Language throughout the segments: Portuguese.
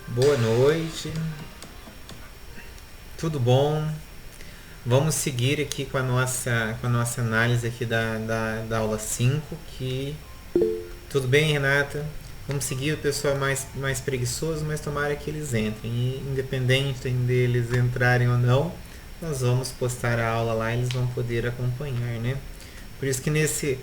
Boa noite, tudo bom? Vamos seguir aqui com a nossa análise aqui da aula 5, tudo bem, Renata? Vamos seguir, o pessoal é mais preguiçoso, mas tomara que eles entrem. E independente deles entrarem ou não, nós vamos postar a aula lá e eles vão poder acompanhar, né? Por isso que nesse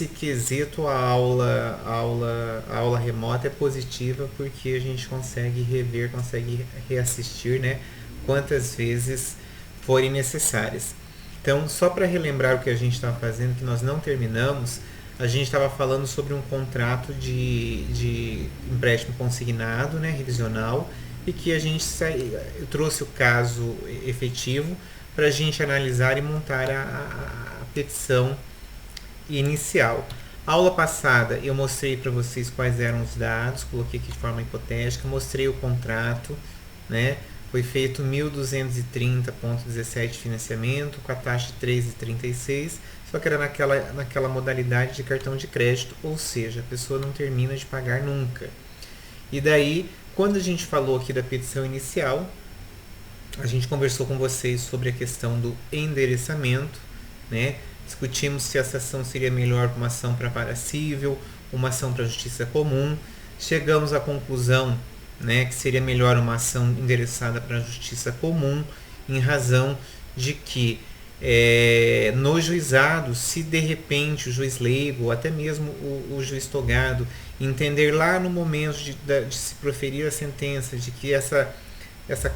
quesito a aula remota é positiva, porque a gente consegue rever, consegue reassistir, né, quantas vezes forem necessárias. Então, só para relembrar o que a gente estava fazendo, que nós não terminamos, a gente estava falando sobre um contrato de empréstimo consignado, né, revisional, e que eu trouxe o caso efetivo para a gente analisar e montar a petição inicial. A aula passada eu mostrei para vocês quais eram os dados, coloquei aqui de forma hipotética, mostrei o contrato, né? Foi feito 1.230,17 de financiamento, com a taxa de 3,36, só que era naquela modalidade de cartão de crédito, ou seja, a pessoa não termina de pagar nunca. E daí, quando a gente falou aqui da petição inicial, a gente conversou com vocês sobre a questão do endereçamento, né? Discutimos se essa ação seria melhor para uma ação para vara civil, uma ação para justiça comum. Chegamos à conclusão, né, que seria melhor uma ação endereçada para a justiça comum, em razão de que no juizado, se de repente o juiz leigo, ou até mesmo o juiz togado, entender lá no momento de se proferir a sentença de que essa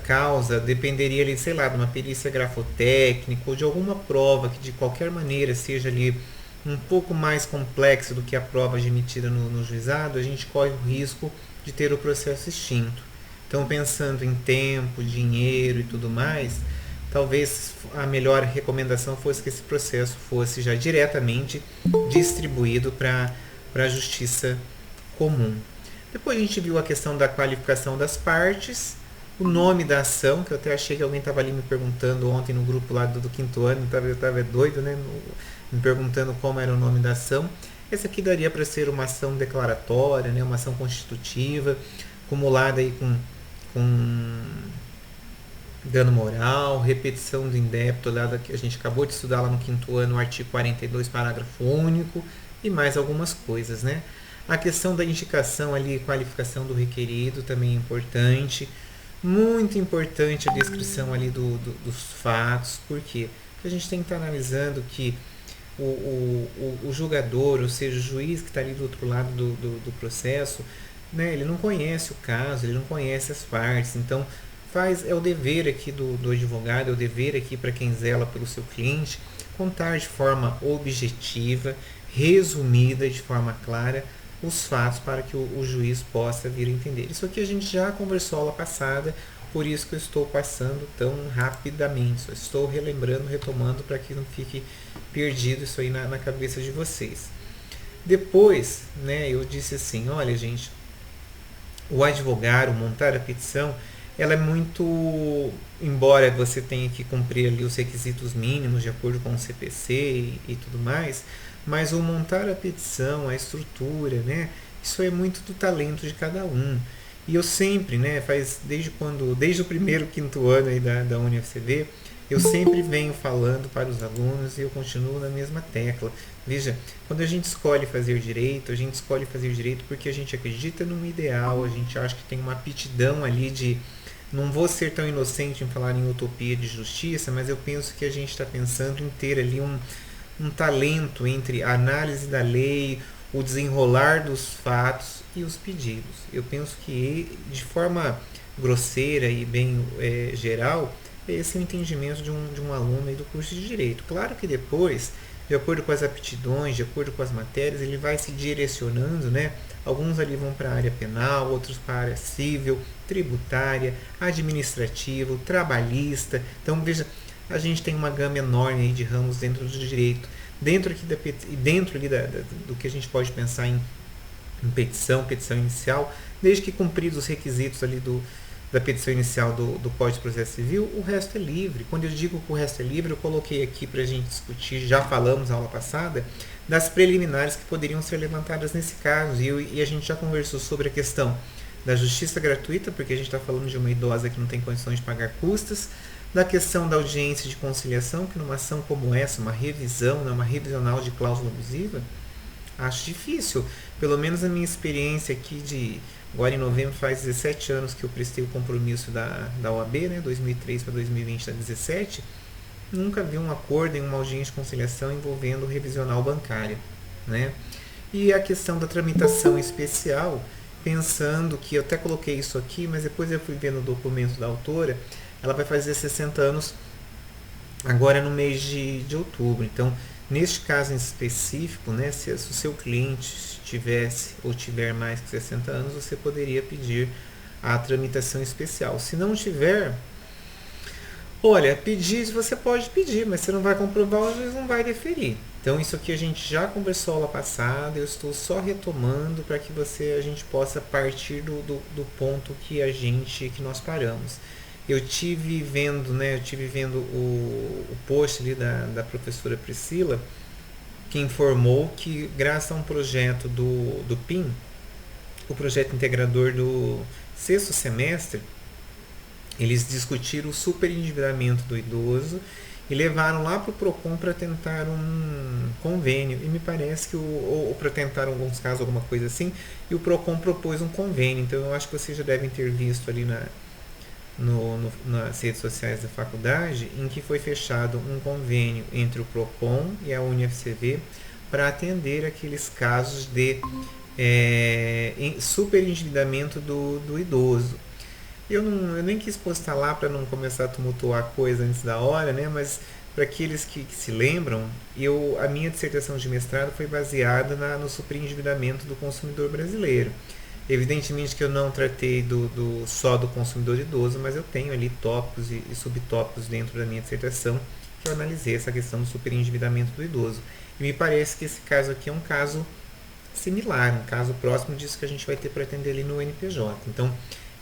causa dependeria ali, sei lá, de uma perícia grafotécnica ou de alguma prova que de qualquer maneira seja ali um pouco mais complexa do que a prova admitida no juizado, a gente corre o risco de ter o processo extinto. Então, pensando em tempo, dinheiro e tudo mais, talvez a melhor recomendação fosse que esse processo fosse já diretamente distribuído para a justiça comum. Depois a gente viu a questão da qualificação das partes, o nome da ação, que eu até achei que alguém estava ali me perguntando ontem no grupo lá do quinto ano, eu estava doido, né, me perguntando como era o nome da ação. Essa aqui daria para ser uma ação declaratória, né, uma ação constitutiva, acumulada aí com dano moral, repetição do indébito, lá que a gente acabou de estudar lá no quinto ano, o artigo 42, parágrafo único, e mais algumas coisas, né. A questão da indicação ali, qualificação do requerido, também é importante. Muito importante a descrição ali dos fatos, porque a gente tem que estar analisando que o julgador, ou seja, o juiz que está ali do outro lado do processo, né, ele não conhece o caso, ele não conhece as partes, então é o dever aqui do advogado, é o dever aqui para quem zela pelo seu cliente, contar de forma objetiva, resumida, de forma clara, os fatos para que o juiz possa vir a entender. Isso aqui a gente já conversou aula passada, por isso que eu estou passando tão rapidamente. Só estou relembrando, retomando, para que não fique perdido isso aí na cabeça de vocês. Depois, né, eu disse assim, olha gente, o advogado, montar a petição, ela é muito, embora você tenha que cumprir ali os requisitos mínimos de acordo com o CPC e tudo mais, mas o montar a petição, a estrutura, né, isso é muito do talento de cada um. E eu sempre, né, desde o primeiro quinto ano aí da UniFCV, eu sempre venho falando para os alunos e eu continuo na mesma tecla. Veja, quando a gente escolhe fazer direito, a gente escolhe fazer direito porque a gente acredita num ideal, a gente acha que tem uma aptidão ali de... Não vou ser tão inocente em falar em utopia de justiça, mas eu penso que a gente está pensando em ter ali um talento entre a análise da lei, o desenrolar dos fatos e os pedidos. Eu penso que, de forma grosseira e bem geral, esse é o entendimento de um aluno aí do curso de Direito. Claro que depois, de acordo com as aptidões, de acordo com as matérias, ele vai se direcionando, né? Alguns ali vão para a área penal, outros para a área civil, tributária, administrativa, trabalhista. Então, veja, a gente tem uma gama enorme aí de ramos dentro do direito. Dentro ali do que a gente pode pensar em em petição inicial, desde que cumpridos os requisitos ali da petição inicial do Código de Processo Civil, o resto é livre. Quando eu digo que o resto é livre, eu coloquei aqui para a gente discutir, já falamos na aula passada, das preliminares que poderiam ser levantadas nesse caso. E a gente já conversou sobre a questão da justiça gratuita, porque a gente está falando de uma idosa que não tem condições de pagar custas, da questão da audiência de conciliação, que numa ação como essa, uma revisão, uma revisional de cláusula abusiva, acho difícil. Pelo menos a minha experiência aqui agora em novembro faz 17 anos que eu prestei o compromisso da OAB, 2003 para 2020 da 17, nunca vi um acordo em uma audiência de conciliação envolvendo o revisional bancário, né? E a questão da tramitação especial, pensando que eu até coloquei isso aqui, mas depois eu fui ver no documento da autora, ela vai fazer 60 anos agora no mês de outubro. Então, neste caso em específico, se o seu cliente tivesse ou tiver mais que 60 anos, você poderia pedir a tramitação especial. Se não tiver, olha, pedir você pode pedir, mas você não vai comprovar, o juiz não vai deferir. Então isso aqui a gente já conversou aula passada, eu estou só retomando para que a gente possa partir do ponto que nós paramos. Eu tive vendo, o post ali da professora Priscila, que informou que graças a um projeto do PIN, o projeto integrador do sexto semestre, eles discutiram o superendividamento do idoso e levaram lá para o PROCON para tentar um convênio. E me parece que, ou para tentar em alguns casos alguma coisa assim, e o PROCON propôs um convênio. Então eu acho que vocês já devem ter visto ali nas redes sociais da faculdade, em que foi fechado um convênio entre o PROCON e a UniFCV para atender aqueles casos de superendividamento do idoso. Eu nem quis postar lá para não começar a tumultuar a coisa antes da hora, mas para aqueles que se lembram, a minha dissertação de mestrado foi baseada no superendividamento do consumidor brasileiro. Evidentemente que eu não tratei só do consumidor idoso, mas eu tenho ali tópicos e subtópicos dentro da minha dissertação que eu analisei essa questão do superendividamento do idoso. E me parece que esse caso aqui é um caso similar, um caso próximo disso que a gente vai ter para atender ali no NPJ. Então,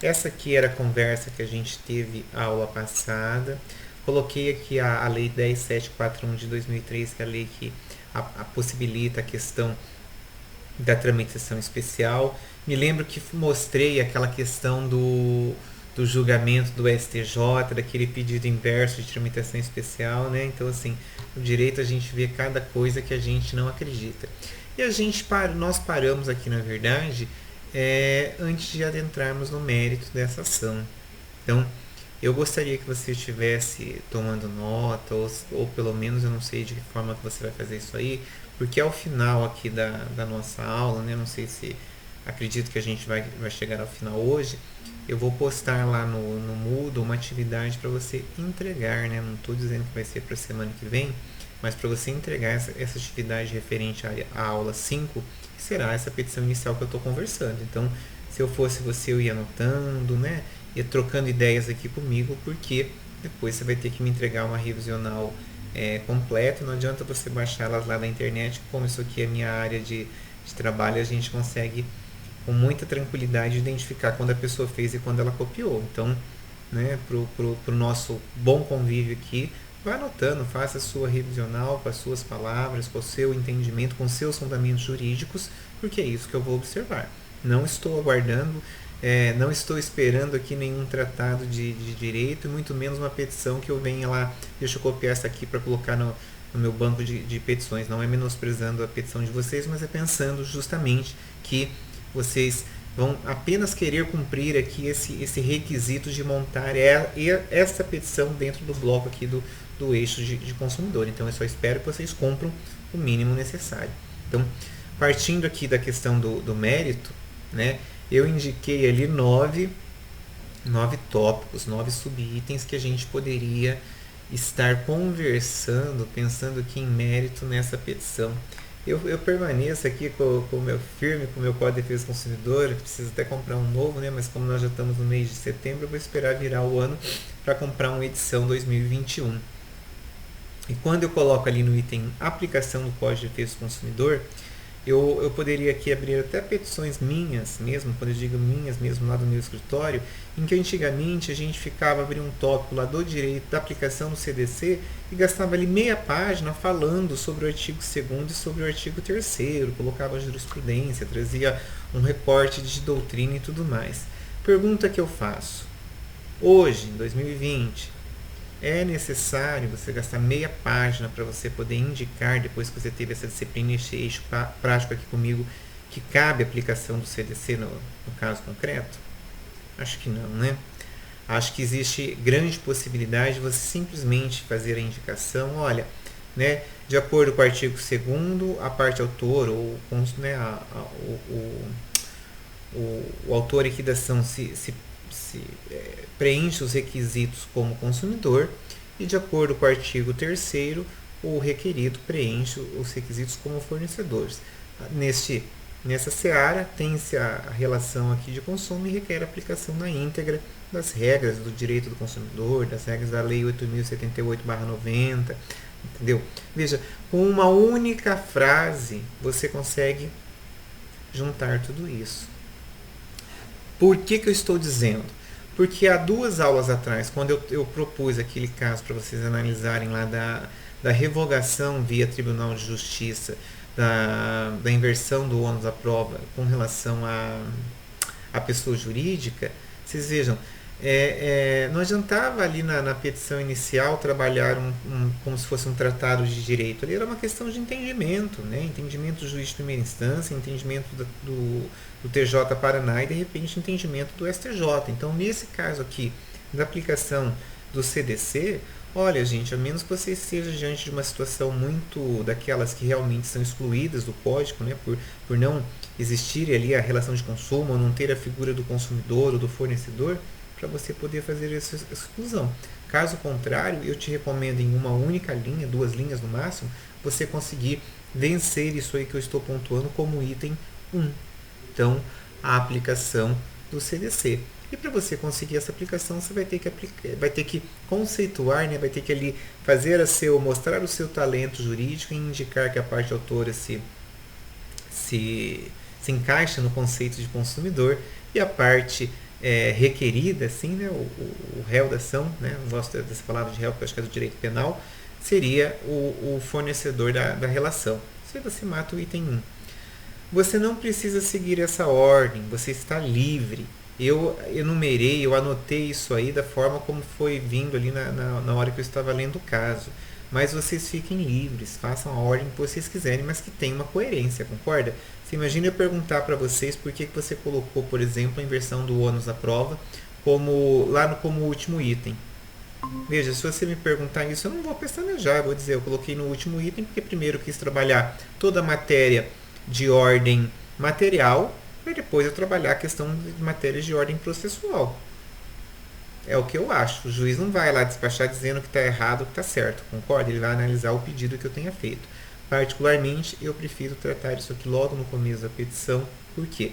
essa aqui era a conversa que a gente teve a aula passada. Coloquei aqui a Lei 10741 de 2003, que é a lei que possibilita a questão da tramitação especial. Me lembro que mostrei aquela questão do julgamento do STJ, daquele pedido inverso de tramitação especial, Então, assim, no direito a gente vê cada coisa que a gente não acredita. E nós paramos aqui, na verdade, antes de adentrarmos no mérito dessa ação. Então, eu gostaria que você estivesse tomando nota, ou pelo menos eu não sei de que forma que você vai fazer isso aí, porque ao final aqui da nossa aula, não sei se acredito que a gente vai chegar ao final hoje, eu vou postar lá no Moodle uma atividade para você entregar, não estou dizendo que vai ser para a semana que vem, mas para você entregar essa atividade referente à aula 5, que será essa petição inicial que eu estou conversando. Então, se eu fosse você, eu ia anotando, ia trocando ideias aqui comigo, porque depois você vai ter que me entregar uma revisional completa. Não adianta você baixar elas lá na internet, como isso aqui é minha área de trabalho, a gente consegue com muita tranquilidade identificar quando a pessoa fez e quando ela copiou. Então, pro nosso bom convívio aqui, vá anotando, faça a sua revisional com as suas palavras, com o seu entendimento, com os seus fundamentos jurídicos, porque é isso que eu vou observar. Não estou aguardando, não estou esperando aqui nenhum tratado de direito, e muito menos uma petição que eu venha lá, deixa eu copiar essa aqui para colocar no meu banco de petições. Não é menosprezando a petição de vocês, mas é pensando justamente que vocês vão apenas querer cumprir aqui esse requisito de montar essa petição dentro do bloco aqui do eixo de consumidor. Então eu só espero que vocês cumpram o mínimo necessário. Então, partindo aqui da questão do mérito, eu indiquei ali 9 tópicos, 9 subitens que a gente poderia estar conversando, pensando aqui em mérito nessa petição. Eu permaneço aqui com o meu firme, com o meu Código de Defesa do Consumidor. Preciso até comprar um novo, mas como nós já estamos no mês de setembro, eu vou esperar virar o ano para comprar uma edição 2021. E quando eu coloco ali no item aplicação do Código de Defesa do Consumidor, Eu poderia aqui abrir até petições minhas mesmo, quando eu digo minhas mesmo, lá do meu escritório, em que antigamente a gente ficava abrindo um tópico lá do direito da aplicação do CDC e gastava ali meia página falando sobre o artigo 2º e sobre o artigo 3º, colocava a jurisprudência, trazia um recorte de doutrina e tudo mais. Pergunta que eu faço. Hoje, em 2020, é necessário você gastar meia página para você poder indicar, depois que você teve essa disciplina, esse eixo prático aqui comigo, que cabe a aplicação do CDC no caso concreto? Acho que não, né? Acho que existe grande possibilidade de você simplesmente fazer a indicação, olha, né, de acordo com o artigo 2º, a parte autor, ou né, o autor aqui da ação preenche os requisitos como consumidor e, de acordo com o artigo 3º, o requerido preenche os requisitos como fornecedores. Nessa seara, tem-se a relação aqui de consumo e requer aplicação na íntegra das regras do direito do consumidor, das regras da Lei 8.078/90, entendeu? Veja, com uma única frase você consegue juntar tudo isso. Por que eu estou dizendo? Porque há 2 aulas atrás, quando eu propus aquele caso para vocês analisarem lá da revogação via Tribunal de Justiça, da inversão do ônus da prova com relação à pessoa jurídica, vocês vejam, não adiantava ali na petição inicial trabalhar como se fosse um tratado de direito. Ali era uma questão de entendimento, né? Entendimento do juiz de primeira instância, entendimento do TJ Paraná e, de repente, entendimento do STJ. Então, nesse caso aqui, da aplicação do CDC, olha, gente, a menos que você esteja diante de uma situação muito daquelas que realmente são excluídas do código, né, por não existir ali a relação de consumo, ou não ter a figura do consumidor ou do fornecedor, para você poder fazer essa exclusão. Caso contrário, eu te recomendo em uma única linha, 2 linhas no máximo, você conseguir vencer isso aí que eu estou pontuando como item 1. Então, a aplicação do CDC. E para você conseguir essa aplicação, você vai ter que conceituar, né? Vai ter que ali mostrar o seu talento jurídico e indicar que a parte autora se encaixa no conceito de consumidor e a parte requerida, assim, né? O réu da ação, né? Não gosto dessa palavra de réu, porque eu acho que é do direito penal, seria o fornecedor da relação. Se você mata o item 1. Você não precisa seguir essa ordem, você está livre. Eu enumerei, eu anotei isso aí da forma como foi vindo ali na hora que eu estava lendo o caso. Mas vocês fiquem livres, façam a ordem que vocês quiserem, mas que tenha uma coerência, concorda? Você imagina eu perguntar para vocês por que você colocou, por exemplo, a inversão do ônus da prova como último item. Veja, se você me perguntar isso, eu não vou pestanejar, eu vou dizer, eu coloquei no último item porque primeiro eu quis trabalhar toda a matéria de ordem material, e depois eu trabalhar a questão de matérias de ordem processual. É o que eu acho. O juiz não vai lá despachar dizendo que está errado ou que está certo, concorda? Ele vai analisar o pedido que eu tenha feito. Particularmente, eu prefiro tratar isso aqui logo no começo da petição. Por quê?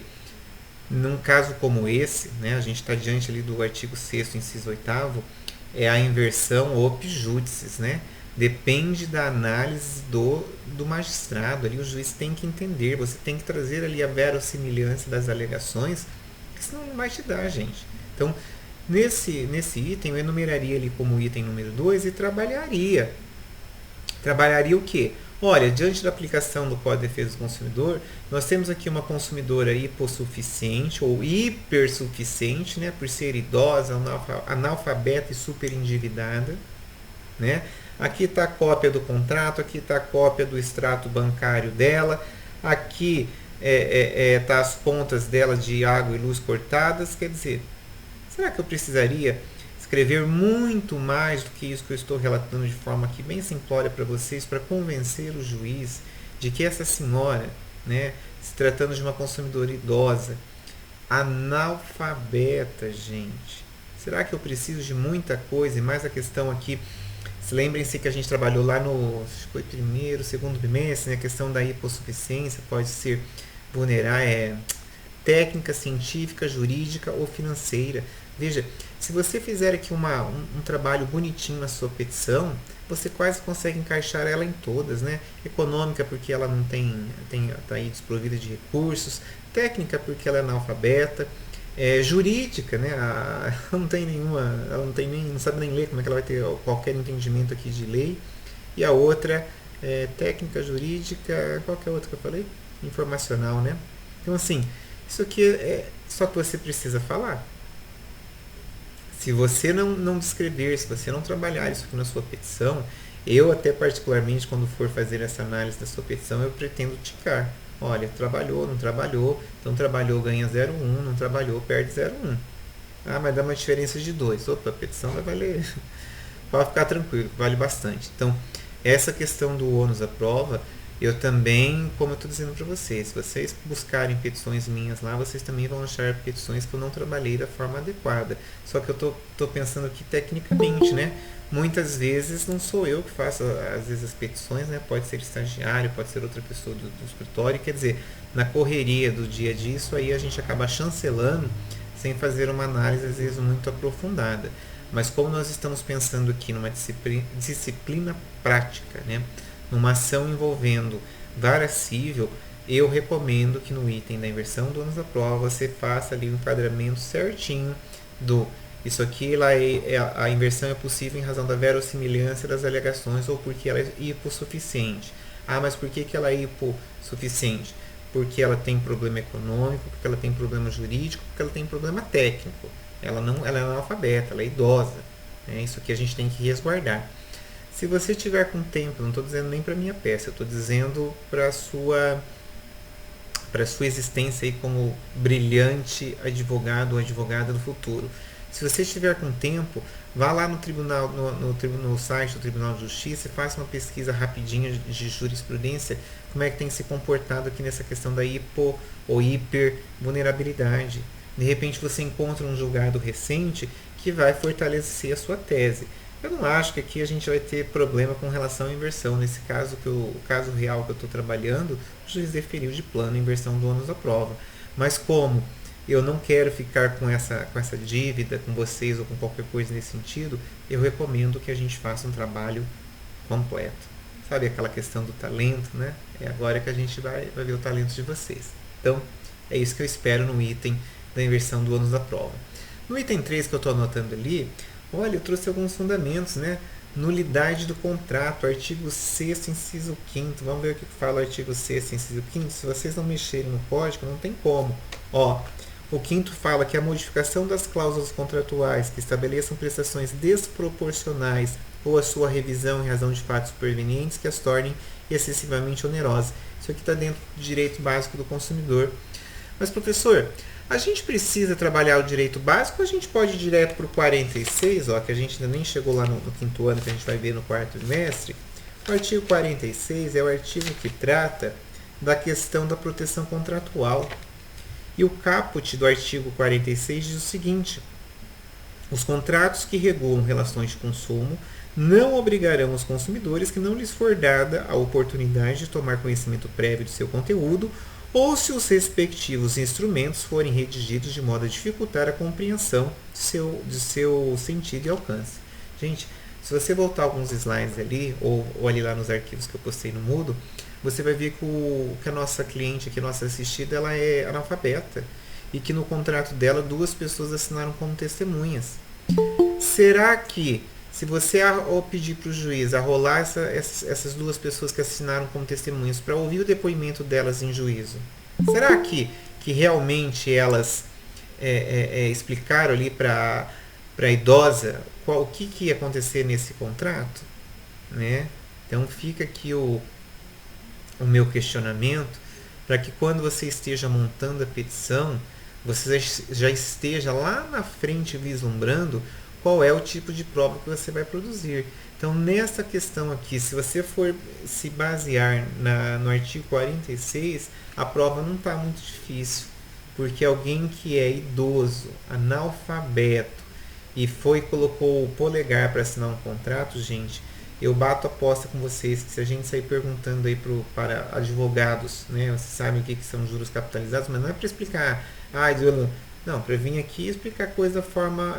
Num caso como esse, né, a gente está diante ali do artigo 6º, inciso 8º, é a inversão op judicis, né? Depende da análise do magistrado. Ali o juiz tem que entender, você tem que trazer ali a verossimilhança das alegações, que senão não vai te dar, gente. Então, nesse item, eu enumeraria ali como item número 2 e trabalharia. Trabalharia o quê? Olha, diante da aplicação do Código de Defesa do Consumidor, nós temos aqui uma consumidora hipossuficiente ou hipersuficiente, né, por ser idosa, analfabeta e superendividada, né? Aqui está a cópia do contrato, aqui está a cópia do extrato bancário dela, aqui tá as contas dela de água e luz cortadas. Quer dizer, será que eu precisaria escrever muito mais do que isso que eu estou relatando de forma aqui bem simplória para vocês, para convencer o juiz de que essa senhora, né, se tratando de uma consumidora idosa, analfabeta, gente, será que eu preciso de muita coisa? E mais a questão aqui, lembrem-se que a gente trabalhou lá no primeiro, segundo bimestre, né, a questão da hipossuficiência pode ser vulnerar técnica, científica, jurídica ou financeira. Veja, se você fizer aqui um trabalho bonitinho na sua petição, você quase consegue encaixar ela em todas, né? Econômica, porque ela não tá aí desprovida de recursos. Técnica, porque ela é analfabeta. Jurídica, né? Ela não tem nenhuma, ela não tem nem, não sabe nem ler, como é que ela vai ter qualquer entendimento aqui de lei. E a outra técnica jurídica, qual que é a outra que eu falei? Informacional, né? Então assim, isso aqui é só que você precisa falar. Se você não descrever, se você não trabalhar isso aqui na sua petição, eu até particularmente quando for fazer essa análise da sua petição, eu pretendo ticar. Olha, trabalhou, não trabalhou, então trabalhou ganha 0,1, não trabalhou perde 0,1. Ah, mas dá uma diferença de 2. Opa, a petição vai valer. Pode ficar tranquilo, vale bastante. Então, essa questão do ônus da prova, eu também, como eu estou dizendo para vocês, se vocês buscarem petições minhas lá, vocês também vão achar petições que eu não trabalhei da forma adequada. Só que eu estou pensando aqui tecnicamente, né? Muitas vezes não sou eu que faço, às vezes, as petições, né? Pode ser estagiário, pode ser outra pessoa do escritório. Quer dizer, na correria do dia a dia, isso aí a gente acaba chancelando sem fazer uma análise, às vezes, muito aprofundada. Mas como nós estamos pensando aqui numa disciplina prática, né? Numa ação envolvendo vara civil, eu recomendo que no item da inversão do ônus da prova você faça ali um enquadramento certinho do isso aqui lá a inversão é possível em razão da verossimilhança das alegações ou porque ela é hipossuficiente. Ah, mas por que ela é hipossuficiente? Porque ela tem problema econômico, porque ela tem problema jurídico, porque ela tem problema técnico. Ela é analfabeta, ela é idosa. Né? Isso aqui a gente tem que resguardar. Se você tiver com tempo, não estou dizendo nem para minha peça, eu estou dizendo para sua existência aí como brilhante advogado ou advogada do futuro. Se você estiver com tempo, vá lá no tribunal, no site do Tribunal de Justiça e faça uma pesquisa rapidinha de jurisprudência, como é que tem se comportado aqui nessa questão da hipo ou hipervulnerabilidade. De repente você encontra um julgado recente que vai fortalecer a sua tese. Eu não acho que aqui a gente vai ter problema com relação à inversão. Nesse caso, o caso real que eu estou trabalhando, o juiz deferiu de plano a inversão do ônus da prova. Mas como eu não quero ficar com essa dívida com vocês ou com qualquer coisa nesse sentido, eu recomendo que a gente faça um trabalho completo. Sabe aquela questão do talento, né? É agora que a gente vai ver o talento de vocês. Então, é isso que eu espero no item da inversão do ônus da prova. No item 3 que eu estou anotando ali, olha, eu trouxe alguns fundamentos, né? Nulidade do contrato, artigo 6º, inciso 5º. Vamos ver o que fala o artigo 6º, inciso 5º. Se vocês não mexerem no código, não tem como. Ó, o 5º fala que a modificação das cláusulas contratuais que estabeleçam prestações desproporcionais ou a sua revisão em razão de fatos supervenientes que as tornem excessivamente onerosas. Isso aqui está dentro do direito básico do consumidor. Mas, professor, a gente precisa trabalhar o direito básico ou a gente pode ir direto para o 46, ó, que a gente ainda nem chegou lá no 5º ano, que a gente vai ver no 4º trimestre. O artigo 46 é o artigo que trata da questão da proteção contratual. E o caput do artigo 46 diz o seguinte: os contratos que regulam relações de consumo não obrigarão os consumidores que não lhes for dada a oportunidade de tomar conhecimento prévio de seu conteúdo ou se os respectivos instrumentos forem redigidos de modo a dificultar a compreensão de seu sentido e alcance. Gente, se você voltar alguns slides ali, ou ali lá nos arquivos que eu postei no Moodle, você vai ver que a nossa cliente, que a nossa assistida, ela é analfabeta e que no contrato dela 2 pessoas assinaram como testemunhas. Será que, se você pedir para o juiz a rolar essas 2 pessoas que assinaram como testemunhas para ouvir o depoimento delas em juízo, será que realmente elas explicaram ali para a idosa o que ia acontecer nesse contrato? Né? Então fica aqui o meu questionamento para que quando você esteja montando a petição, você já esteja lá na frente vislumbrando qual é o tipo de prova que você vai produzir. Então, nessa questão aqui, se você for se basear no artigo 46, a prova não está muito difícil, porque alguém que é idoso, analfabeto, e colocou o polegar para assinar um contrato, gente, eu bato aposta com vocês que se a gente sair perguntando aí para advogados, né, vocês sabem o que são juros capitalizados, mas não é para explicar, Não, para vir aqui e explicar a coisa da forma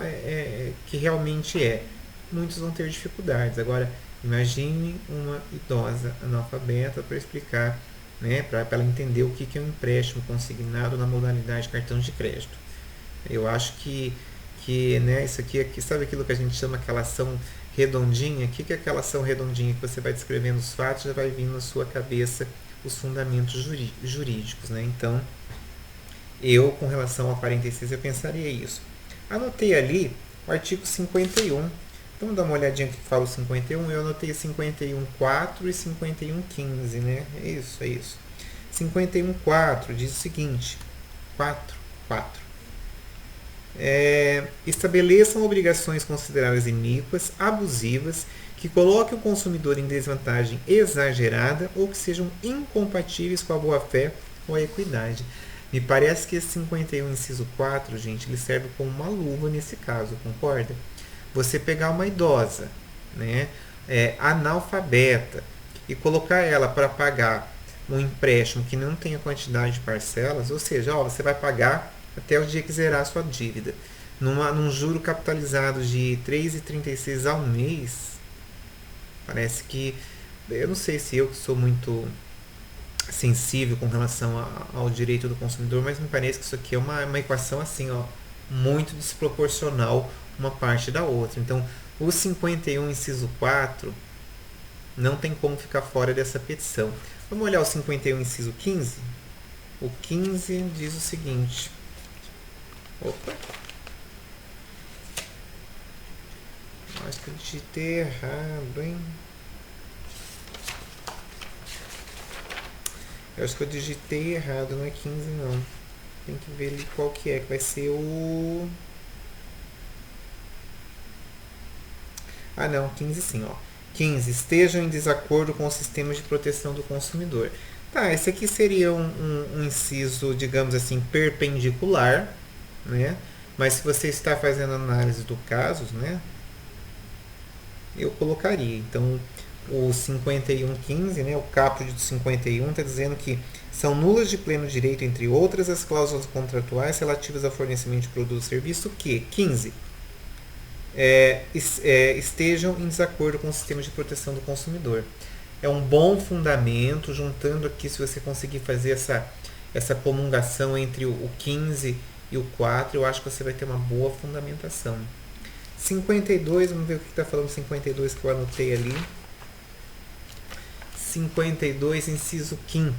que realmente é. Muitos vão ter dificuldades. Agora, imagine uma idosa analfabeta para explicar, né, para ela entender o que é um empréstimo consignado na modalidade cartão de crédito. Eu acho que né, isso aqui, sabe aquilo que a gente chama aquela ação redondinha? O que é aquela ação redondinha que você vai descrevendo os fatos, já vai vindo na sua cabeça os fundamentos jurídicos, né? Então, eu, com relação ao 46, eu pensaria isso. Anotei ali o artigo 51. Vamos dar uma olhadinha que fala o 51. Eu anotei 51.4 e 51.15, né? É isso, é isso. 51.4 diz o seguinte: 4. Estabeleçam obrigações consideradas iníquas, abusivas, que coloquem o consumidor em desvantagem exagerada ou que sejam incompatíveis com a boa-fé ou a equidade. Me parece que esse 51, inciso 4, gente, ele serve como uma luva nesse caso, concorda? Você pegar uma idosa, né, analfabeta, e colocar ela para pagar um empréstimo que não tenha quantidade de parcelas, ou seja, você vai pagar até o dia que zerar a sua dívida, num juro capitalizado de 3,36 ao mês. Parece que, eu não sei se eu que sou muito sensível com relação ao direito do consumidor, mas me parece que isso aqui é uma equação assim, muito desproporcional uma parte da outra. Então, o 51, inciso 4, não tem como ficar fora dessa petição. Vamos olhar o 51, inciso 15? O 15 diz o seguinte. Opa! Acho que eu digitei errado, hein? Eu acho que eu digitei errado, não é 15 não. Tem que ver ali qual que é, que vai ser o... Ah não, 15 sim, ó. 15. Estejam em desacordo com o sistema de proteção do consumidor. Tá, esse aqui seria um inciso, digamos assim, perpendicular, né? Mas se você está fazendo análise do caso, né? Eu colocaria. Então, o 51.15, né, o caput do 51, está dizendo que são nulas de pleno direito, entre outras, as cláusulas contratuais relativas ao fornecimento de produto ou serviço que, 15, estejam em desacordo com o sistema de proteção do consumidor. É um bom fundamento, juntando aqui, se você conseguir fazer essa comungação entre o 15 e o 4, eu acho que você vai ter uma boa fundamentação. 52, vamos ver o que está falando 52 que eu anotei ali. 52, inciso 5º.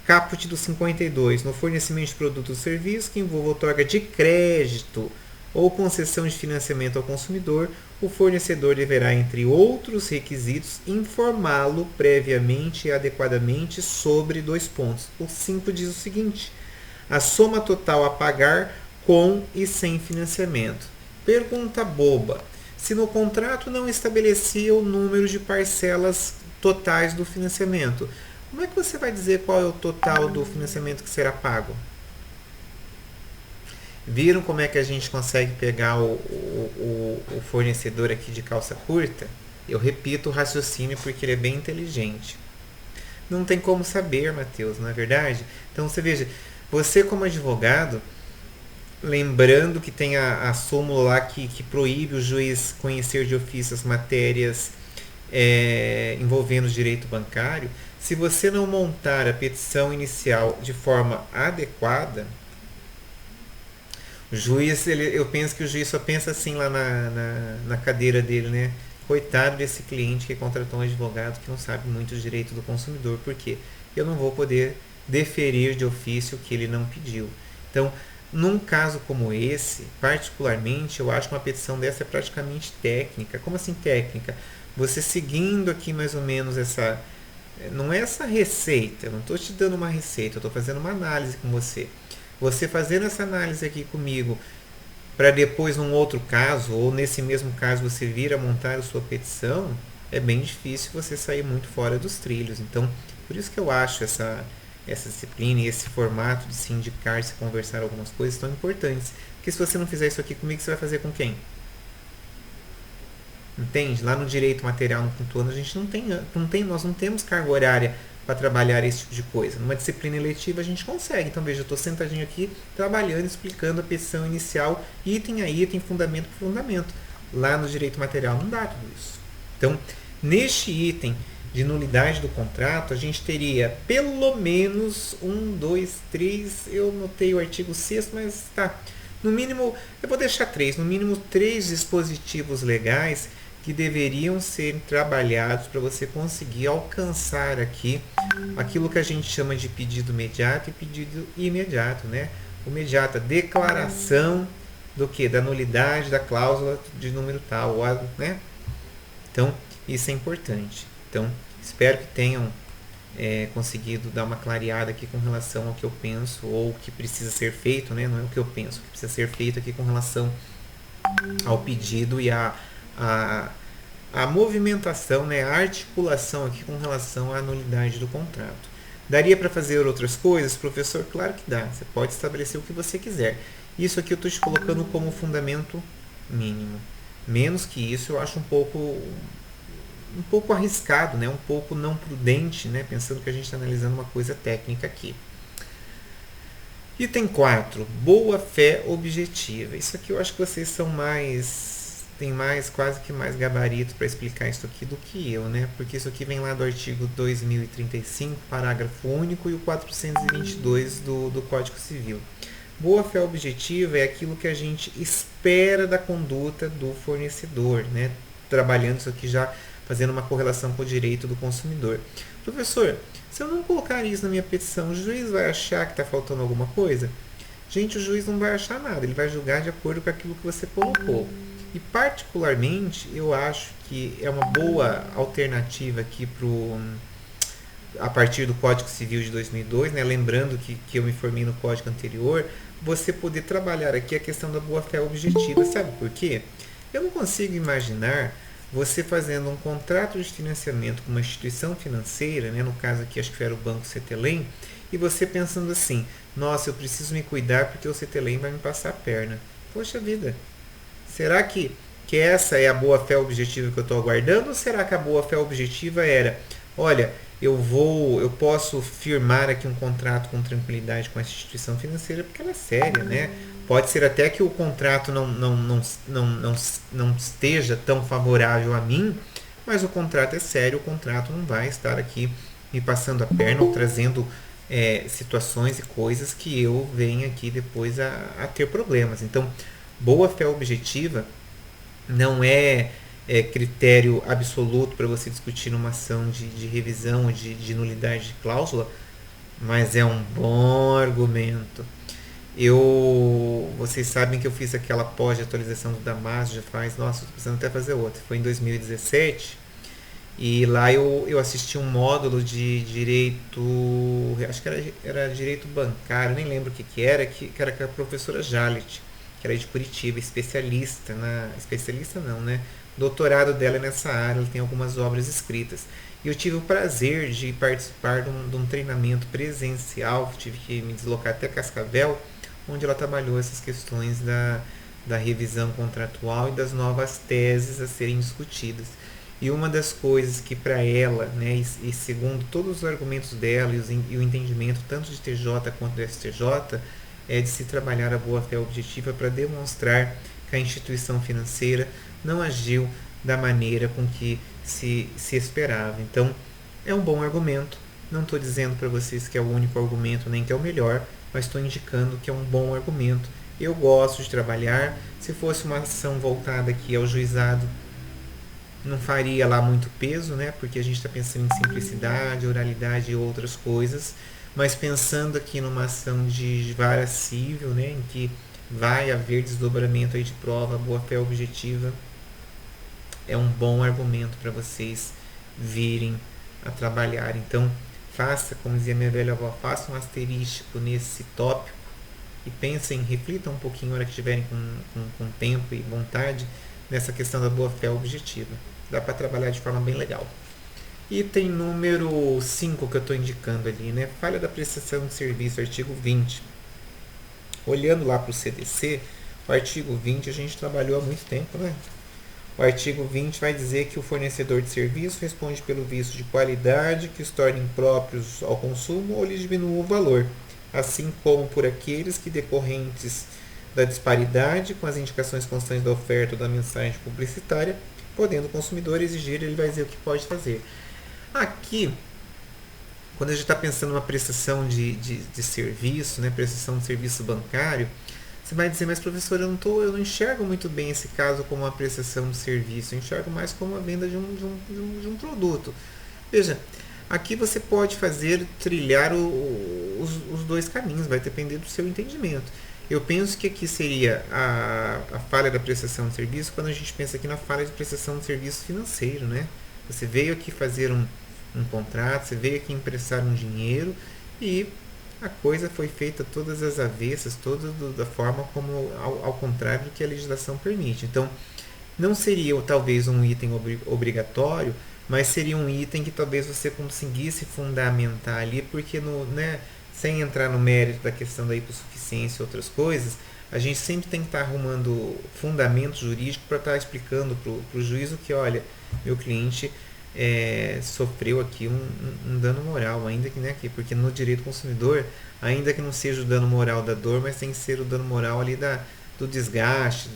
Caput do 52. No fornecimento de produtos ou serviços que envolva outorga de crédito ou concessão de financiamento ao consumidor, o fornecedor deverá, entre outros requisitos, informá-lo previamente e adequadamente sobre 2 pontos. O 5 diz o seguinte: a soma total a pagar com e sem financiamento. Pergunta boba: se no contrato não estabelecia o número de parcelas totais do financiamento, como é que você vai dizer qual é o total do financiamento que será pago? Viram como é que a gente consegue pegar o fornecedor aqui de calça curta? Eu repito o raciocínio porque ele é bem inteligente. Não tem como saber, Matheus, não é verdade? Então você veja, você como advogado, lembrando que tem a súmula lá que proíbe o juiz conhecer de ofício as matérias envolvendo o direito bancário, se você não montar a petição inicial de forma adequada, o juiz, eu penso que o juiz só pensa assim lá na cadeira dele, né? Coitado desse cliente que contratou um advogado que não sabe muito o direito do consumidor, porque eu não vou poder deferir de ofício o que ele não pediu. Então, num caso como esse, particularmente, eu acho que uma petição dessa é praticamente técnica. Como assim técnica? Você seguindo aqui mais ou menos essa... Não é essa receita, eu não estou te dando uma receita, eu estou fazendo uma análise com você. Você fazendo essa análise aqui comigo, para depois num outro caso, ou nesse mesmo caso você vir a montar a sua petição, é bem difícil você sair muito fora dos trilhos. Então, por isso que eu acho essa disciplina e esse formato de se indicar, se conversar algumas coisas tão importantes. Porque se você não fizer isso aqui comigo, você vai fazer com quem? Entende? Lá no direito material no quinto ano, a gente nós não temos carga horária para trabalhar esse tipo de coisa. Numa disciplina eletiva a gente consegue. Então veja, eu estou sentadinho aqui trabalhando, explicando a petição inicial, item a item, fundamento por fundamento. Lá no direito material não dá tudo isso. Então, neste item de nulidade do contrato, a gente teria pelo menos 1, 2, 3, eu notei o artigo 6º, mas tá. No mínimo, eu vou deixar 3, no mínimo 3 dispositivos legais que deveriam ser trabalhados para você conseguir alcançar aqui aquilo que a gente chama de pedido imediato e pedido imediato, né? O imediato, a declaração do que? Da nulidade da cláusula de número tal, né? Então, isso é importante. Então, espero que tenham conseguido dar uma clareada aqui com relação ao que eu penso ou o que precisa ser feito, né? Não é o que eu penso, o que precisa ser feito aqui com relação ao pedido e a movimentação, né? A articulação aqui com relação à nulidade do contrato. Daria para fazer outras coisas, professor? Claro que dá. Você pode estabelecer o que você quiser. Isso aqui eu estou te colocando como fundamento mínimo. Menos que isso eu acho um pouco arriscado, né? Um pouco não prudente, né? Pensando que a gente está analisando uma coisa técnica aqui. Item 4, boa fé objetiva. Isso aqui eu acho que vocês são tem quase que mais gabarito para explicar isso aqui do que eu, né? Porque isso aqui vem lá do artigo 2035, parágrafo único, e o 422 do Código Civil. Boa fé objetiva é aquilo que a gente espera da conduta do fornecedor, né? Trabalhando isso aqui já, fazendo uma correlação com o direito do consumidor. Professor, se eu não colocar isso na minha petição, o juiz vai achar que está faltando alguma coisa? Gente, o juiz não vai achar nada, ele vai julgar de acordo com aquilo que você colocou. E particularmente, eu acho que é uma boa alternativa aqui a partir do Código Civil de 2002, né? Lembrando que eu me formei no Código anterior, você poder trabalhar aqui a questão da boa-fé objetiva. Sabe por quê? Eu não consigo imaginar você fazendo um contrato de financiamento com uma instituição financeira, né? No caso aqui acho que era o Banco Cetelem, e você pensando assim, nossa, eu preciso me cuidar porque o Cetelem vai me passar a perna. Poxa vida, será que essa é a boa-fé objetiva que eu estou aguardando? Ou será que a boa-fé objetiva era, olha, eu posso firmar aqui um contrato com tranquilidade com essa instituição financeira porque ela é séria, né? Pode ser até que o contrato não esteja tão favorável a mim, mas o contrato é sério, o contrato não vai estar aqui me passando a perna ou trazendo situações e coisas que eu venha aqui depois a ter problemas. Então, boa fé objetiva não é critério absoluto para você discutir numa ação de revisão ou de nulidade de cláusula, mas é um bom argumento. Vocês sabem que eu fiz aquela pós de atualização do Damásio, já faz, nossa, estou precisando até fazer outra, foi em 2017, e lá eu assisti um módulo de direito, acho que era direito bancário, nem lembro o que era, que era com a professora Jalet, que era de Curitiba, especialista não, né? Doutorado dela nessa área, ela tem algumas obras escritas. E eu tive o prazer de participar de um treinamento presencial, tive que me deslocar até Cascavel, onde ela trabalhou essas questões da revisão contratual e das novas teses a serem discutidas. E uma das coisas que para ela, né, e segundo todos os argumentos dela e o entendimento tanto de TJ quanto do STJ, é de se trabalhar a boa-fé objetiva para demonstrar que a instituição financeira não agiu da maneira com que se esperava. Então, é um bom argumento. Não estou dizendo para vocês que é o único argumento, nem que é o melhor, mas estou indicando que é um bom argumento. Eu gosto de trabalhar. Se fosse uma ação voltada aqui ao juizado, não faria lá muito peso, né? Porque a gente está pensando em simplicidade, oralidade e outras coisas. Mas pensando aqui numa ação de vara civil, né, em que vai haver desdobramento aí de prova, boa-fé objetiva, é um bom argumento para vocês virem a trabalhar. Então, faça, como dizia minha velha avó, faça um asterístico nesse tópico e pensem, reflitam um pouquinho na hora que estiverem com tempo e vontade nessa questão da boa-fé objetiva. Dá para trabalhar de forma bem legal. Item número 5 que eu estou indicando ali, né? Falha da prestação de serviço, artigo 20. Olhando lá para o CDC, o artigo 20 a gente trabalhou há muito tempo, né? O artigo 20 vai dizer que o fornecedor de serviço responde pelo vício de qualidade que os torne impróprios ao consumo ou lhes diminua o valor, assim como por aqueles que decorrentes da disparidade com as indicações constantes da oferta ou da mensagem publicitária, podendo o consumidor exigir, ele vai dizer o que pode fazer. Aqui, quando a gente está pensando numa prestação de serviço, né, prestação de serviço bancário, você vai dizer, mas professor, eu não enxergo muito bem esse caso como uma prestação de serviço, eu enxergo mais como a venda de um produto. Veja, aqui você pode trilhar os dois caminhos, vai depender do seu entendimento. Eu penso que aqui seria a falha da prestação de serviço quando a gente pensa aqui na falha de prestação de serviço financeiro, né? Você veio aqui fazer um contrato, você veio aqui emprestar um dinheiro e a coisa foi feita todas as avessas, todas da forma como ao contrário do que a legislação permite. Então, não seria talvez um item obrigatório, mas seria um item que talvez você conseguisse fundamentar ali, porque sem entrar no mérito da questão da hipossuficiência e outras coisas, a gente sempre tem que estar arrumando fundamento jurídico para estar explicando para o juiz o que, olha, meu cliente sofreu aqui um dano moral, ainda que porque no direito do consumidor, ainda que não seja o dano moral da dor, mas tem que ser o dano moral ali do desgaste,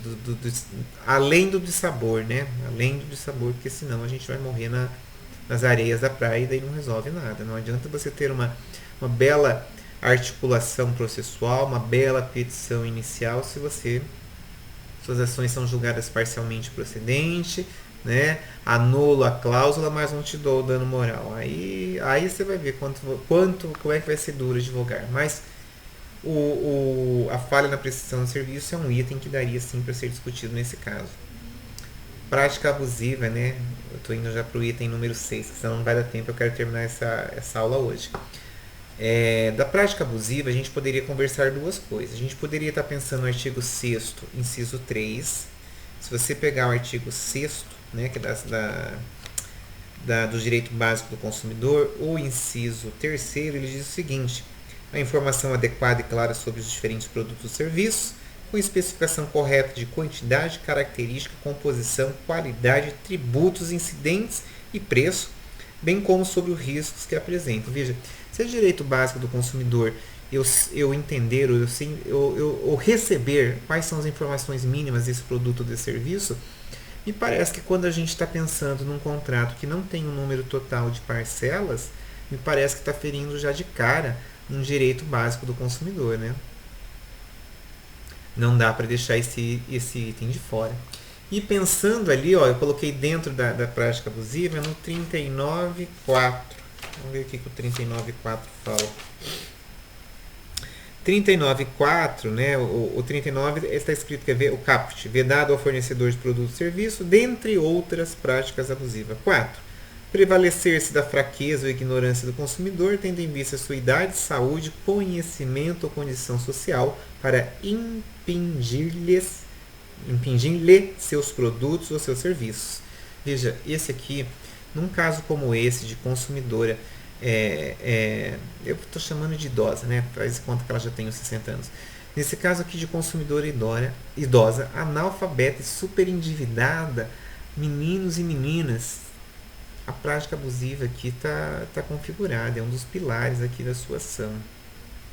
além do dissabor, né? Além do dissabor, porque senão a gente vai morrer nas areias da praia e daí não resolve nada. Não adianta você ter uma bela articulação processual, uma bela petição inicial, se suas ações são julgadas parcialmente procedente, né? Anulo a cláusula, mas não te dou o dano moral. Aí você vai ver como é que vai ser duro advogar. Mas a falha na prestação de serviço é um item que daria sim para ser discutido nesse caso. Prática abusiva, né? Eu estou indo já para o item número 6, senão não vai dar tempo, eu quero terminar essa aula hoje. Da prática abusiva, a gente poderia conversar duas coisas. A gente poderia estar pensando no artigo 6º, inciso 3. Se você pegar o artigo 6º, né, que é do direito básico do consumidor, o inciso 3º, ele diz o seguinte: a informação adequada e clara sobre os diferentes produtos ou serviços, com especificação correta de quantidade, característica, composição, qualidade, tributos, incidentes e preço, bem como sobre os riscos que apresentam. Veja, se é direito básico do consumidor eu entender ou receber quais são as informações mínimas desse produto ou desse serviço, me parece que quando a gente está pensando num contrato que não tem um número total de parcelas, me parece que está ferindo já de cara um direito básico do consumidor, né? Não dá para deixar esse item de fora. E pensando ali, ó, eu coloquei dentro da prática abusiva no 39.4. Vamos ver o que o 39.4 fala. 39.4, né, o 39 está escrito que é o caput, vedado ao fornecedor de produto ou serviço, dentre outras práticas abusivas. 4. Prevalecer-se da fraqueza ou ignorância do consumidor, tendo em vista sua idade, saúde, conhecimento ou condição social, para impingir-lhe seus produtos ou seus serviços. Veja, esse aqui, num caso como esse de consumidora, eu estou chamando de idosa, né? Faz conta que ela já tem uns 60 anos. Nesse caso aqui de consumidora idosa, analfabeta e super endividada, meninos e meninas, a prática abusiva aqui está configurada, é um dos pilares aqui da sua ação,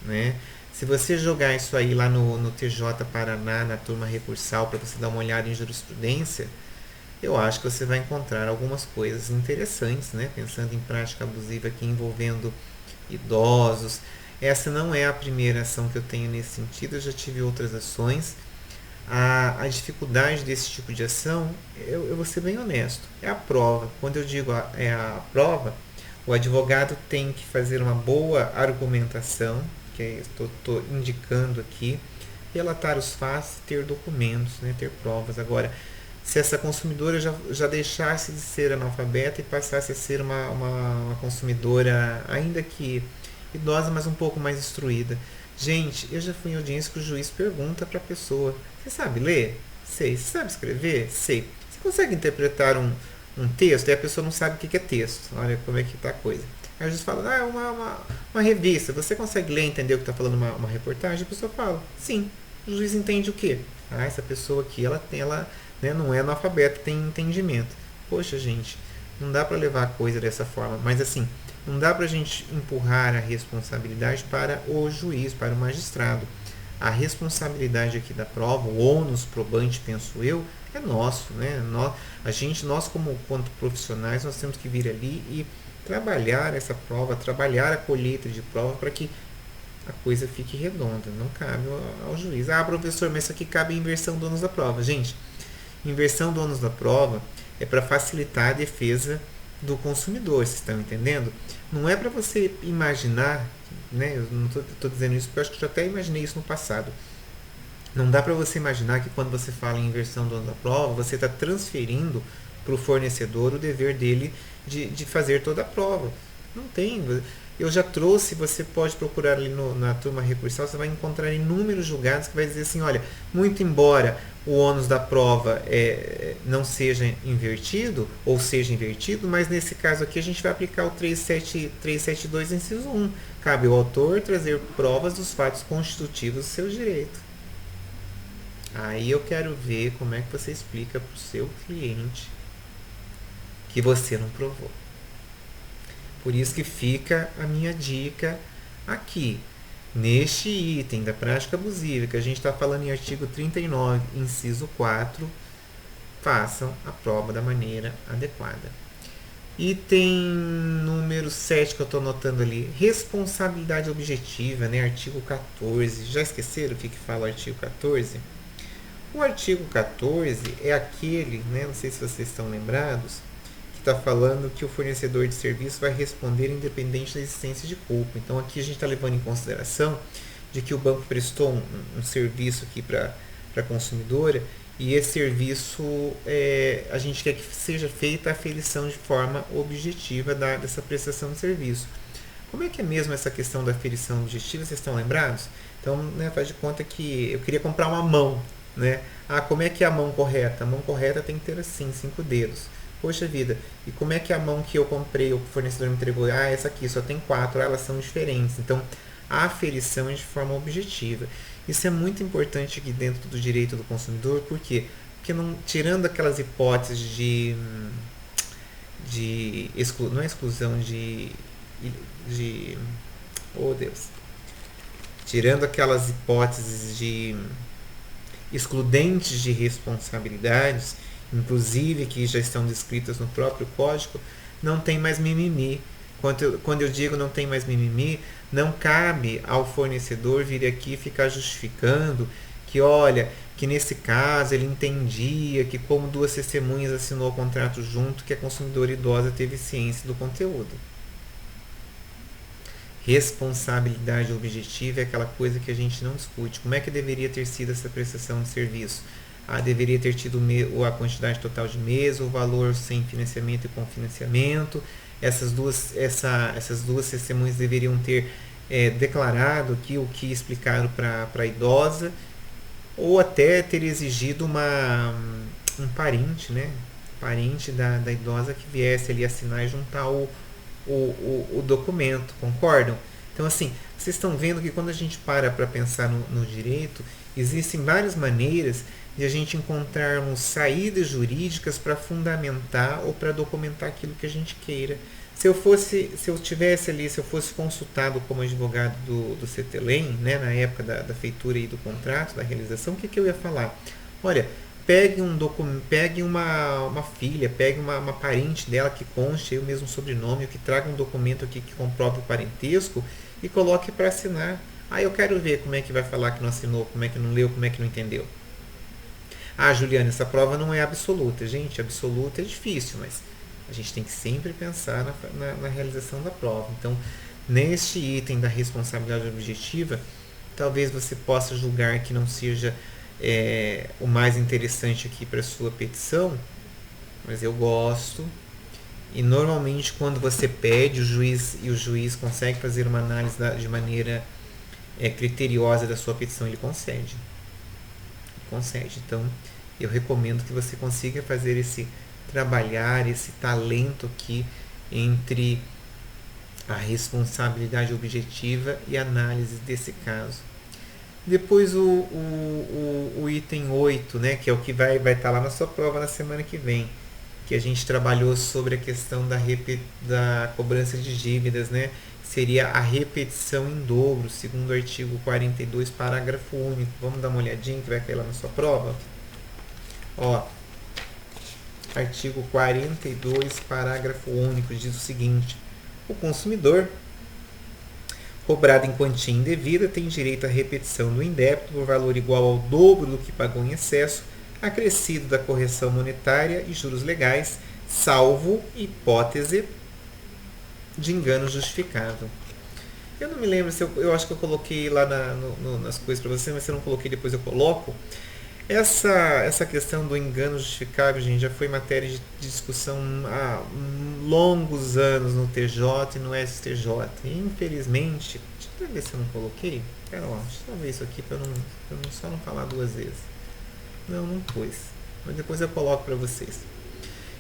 né? Se você jogar isso aí lá no TJ Paraná, na turma recursal, para você dar uma olhada em jurisprudência, eu acho que você vai encontrar algumas coisas interessantes, né? Pensando em prática abusiva aqui envolvendo idosos. Essa não é a primeira ação que eu tenho nesse sentido, eu já tive outras ações. A dificuldade desse tipo de ação, eu vou ser bem honesto, é a prova. Quando eu digo a prova, o advogado tem que fazer uma boa argumentação, que estou indicando aqui, relatar os fatos, ter documentos, né? Ter provas. Agora, se essa consumidora já deixasse de ser analfabeta e passasse a ser uma consumidora, ainda que idosa, mas um pouco mais instruída. Gente, eu já fui em audiência que o juiz pergunta para a pessoa: você sabe ler? Sei. Você sabe escrever? Sei. Você consegue interpretar um texto? E a pessoa não sabe o que é texto. Olha como é que está a coisa. Aí o juiz fala: é uma revista. Você consegue ler e entender o que está falando uma reportagem? A pessoa fala: sim. O juiz entende o quê? Essa pessoa aqui, ela né? Não é analfabeto, tem entendimento. Poxa, gente, não dá para levar a coisa dessa forma, mas assim, não dá para a gente empurrar a responsabilidade para o juiz, para o magistrado. A responsabilidade aqui da prova, o ônus probante, penso eu, é nosso, né? Nós como quanto profissionais, nós temos que vir ali e trabalhar essa prova, trabalhar a colheita de prova para que a coisa fique redonda. Não cabe ao juiz. Ah, professor, mas isso aqui cabe a inversão do ônus da prova. Gente, inversão do ônus da prova é para facilitar a defesa do consumidor, vocês estão entendendo? Não é para você imaginar, né? Eu não estou dizendo isso porque eu acho que eu já até imaginei isso no passado. Não dá para você imaginar que quando você fala em inversão do ônus da prova, você está transferindo para o fornecedor o dever dele de fazer toda a prova. Não tem. Eu já trouxe, você pode procurar ali na turma recursal, você vai encontrar inúmeros julgados que vai dizer assim, olha, muito embora o ônus da prova não seja invertido, ou seja invertido, mas nesse caso aqui a gente vai aplicar o 372, inciso 1. Cabe ao autor trazer provas dos fatos constitutivos do seu direito. Aí eu quero ver como é que você explica para o seu cliente que você não provou. Por isso que fica a minha dica aqui. Neste item da prática abusiva, que a gente está falando em artigo 39, inciso 4, façam a prova da maneira adequada. Item número 7 que eu estou anotando ali, responsabilidade objetiva, né? Artigo 14. Já esqueceram o que fala o artigo 14? O artigo 14 é aquele, né? Não sei se vocês estão lembrados, está falando que o fornecedor de serviço vai responder independente da existência de culpa. Então aqui a gente está levando em consideração de que o banco prestou um serviço aqui para a consumidora e esse serviço a gente quer que seja feita a aferição de forma objetiva dessa prestação de serviço. Como é que é mesmo essa questão da aferição objetiva? Vocês estão lembrados? Então, né, faz de conta que eu queria comprar uma mão, né? Ah, como é que é a mão correta? A mão correta tem que ter assim, 5 dedos. Poxa vida, e como é que a mão que eu comprei, o fornecedor me entregou, essa aqui só tem 4, elas são diferentes. Então, a aferição é de forma objetiva. Isso é muito importante aqui dentro do direito do consumidor, por quê? Porque tirando aquelas hipóteses não é exclusão oh Deus, tirando aquelas hipóteses de excludentes de responsabilidades, inclusive que já estão descritas no próprio código, não tem mais mimimi. Quando eu digo não tem mais mimimi, não cabe ao fornecedor vir aqui e ficar justificando que, olha, que nesse caso ele entendia que como 2 testemunhas assinou o contrato junto, que a consumidora idosa teve ciência do conteúdo. Responsabilidade objetiva é aquela coisa que a gente não discute. Como é que deveria ter sido essa prestação de serviço? Deveria ter tido a quantidade total de mês, o valor sem financiamento e com financiamento. Essas duas testemunhas deveriam ter declarado o que explicaram para a idosa, ou até ter exigido um parente, né? Parente da idosa que viesse ali assinar e juntar o documento, concordam? Então, assim, vocês estão vendo que quando a gente para pensar no direito, existem várias maneiras de a gente encontrarmos saídas jurídicas para fundamentar ou para documentar aquilo que a gente queira. Se eu fosse consultado como advogado do CETELEM, né, na época da feitura e do contrato, da realização, o que eu ia falar? Olha, pegue uma filha, pegue uma parente dela que conste o mesmo sobrenome, que traga um documento aqui que comprove o parentesco e coloque para assinar. Eu quero ver como é que vai falar que não assinou, como é que não leu, como é que não entendeu. Juliana, essa prova não é absoluta. Gente, absoluta é difícil, mas a gente tem que sempre pensar na realização da prova. Então, neste item da responsabilidade objetiva, talvez você possa julgar que não seja o mais interessante aqui para a sua petição, mas eu gosto. E normalmente quando você pede, o juiz consegue fazer uma análise de maneira criteriosa da sua petição, ele concede. Então, eu recomendo que você consiga fazer trabalhar esse talento aqui entre a responsabilidade objetiva e a análise desse caso. Depois o item 8, né, que é o que vai estar lá na sua prova na semana que vem, que a gente trabalhou sobre a questão da cobrança de dívidas, né? Seria a repetição em dobro, segundo o artigo 42, parágrafo único. Vamos dar uma olhadinha que vai cair lá na sua prova? Ó, artigo 42, parágrafo único, diz o seguinte: o consumidor, cobrado em quantia indevida, tem direito à repetição do indébito por valor igual ao dobro do que pagou em excesso, acrescido da correção monetária e juros legais, salvo hipótese de engano justificável. Eu não me lembro se eu acho que eu coloquei lá nas coisas para você, mas se eu não coloquei, depois eu coloco. Essa questão do engano justificável, gente, já foi matéria de discussão há longos anos no TJ e no STJ. E, infelizmente, deixa eu ver se eu não coloquei. Pera lá, deixa eu ver isso aqui para só não falar duas vezes. Não pus. Mas depois eu coloco para vocês.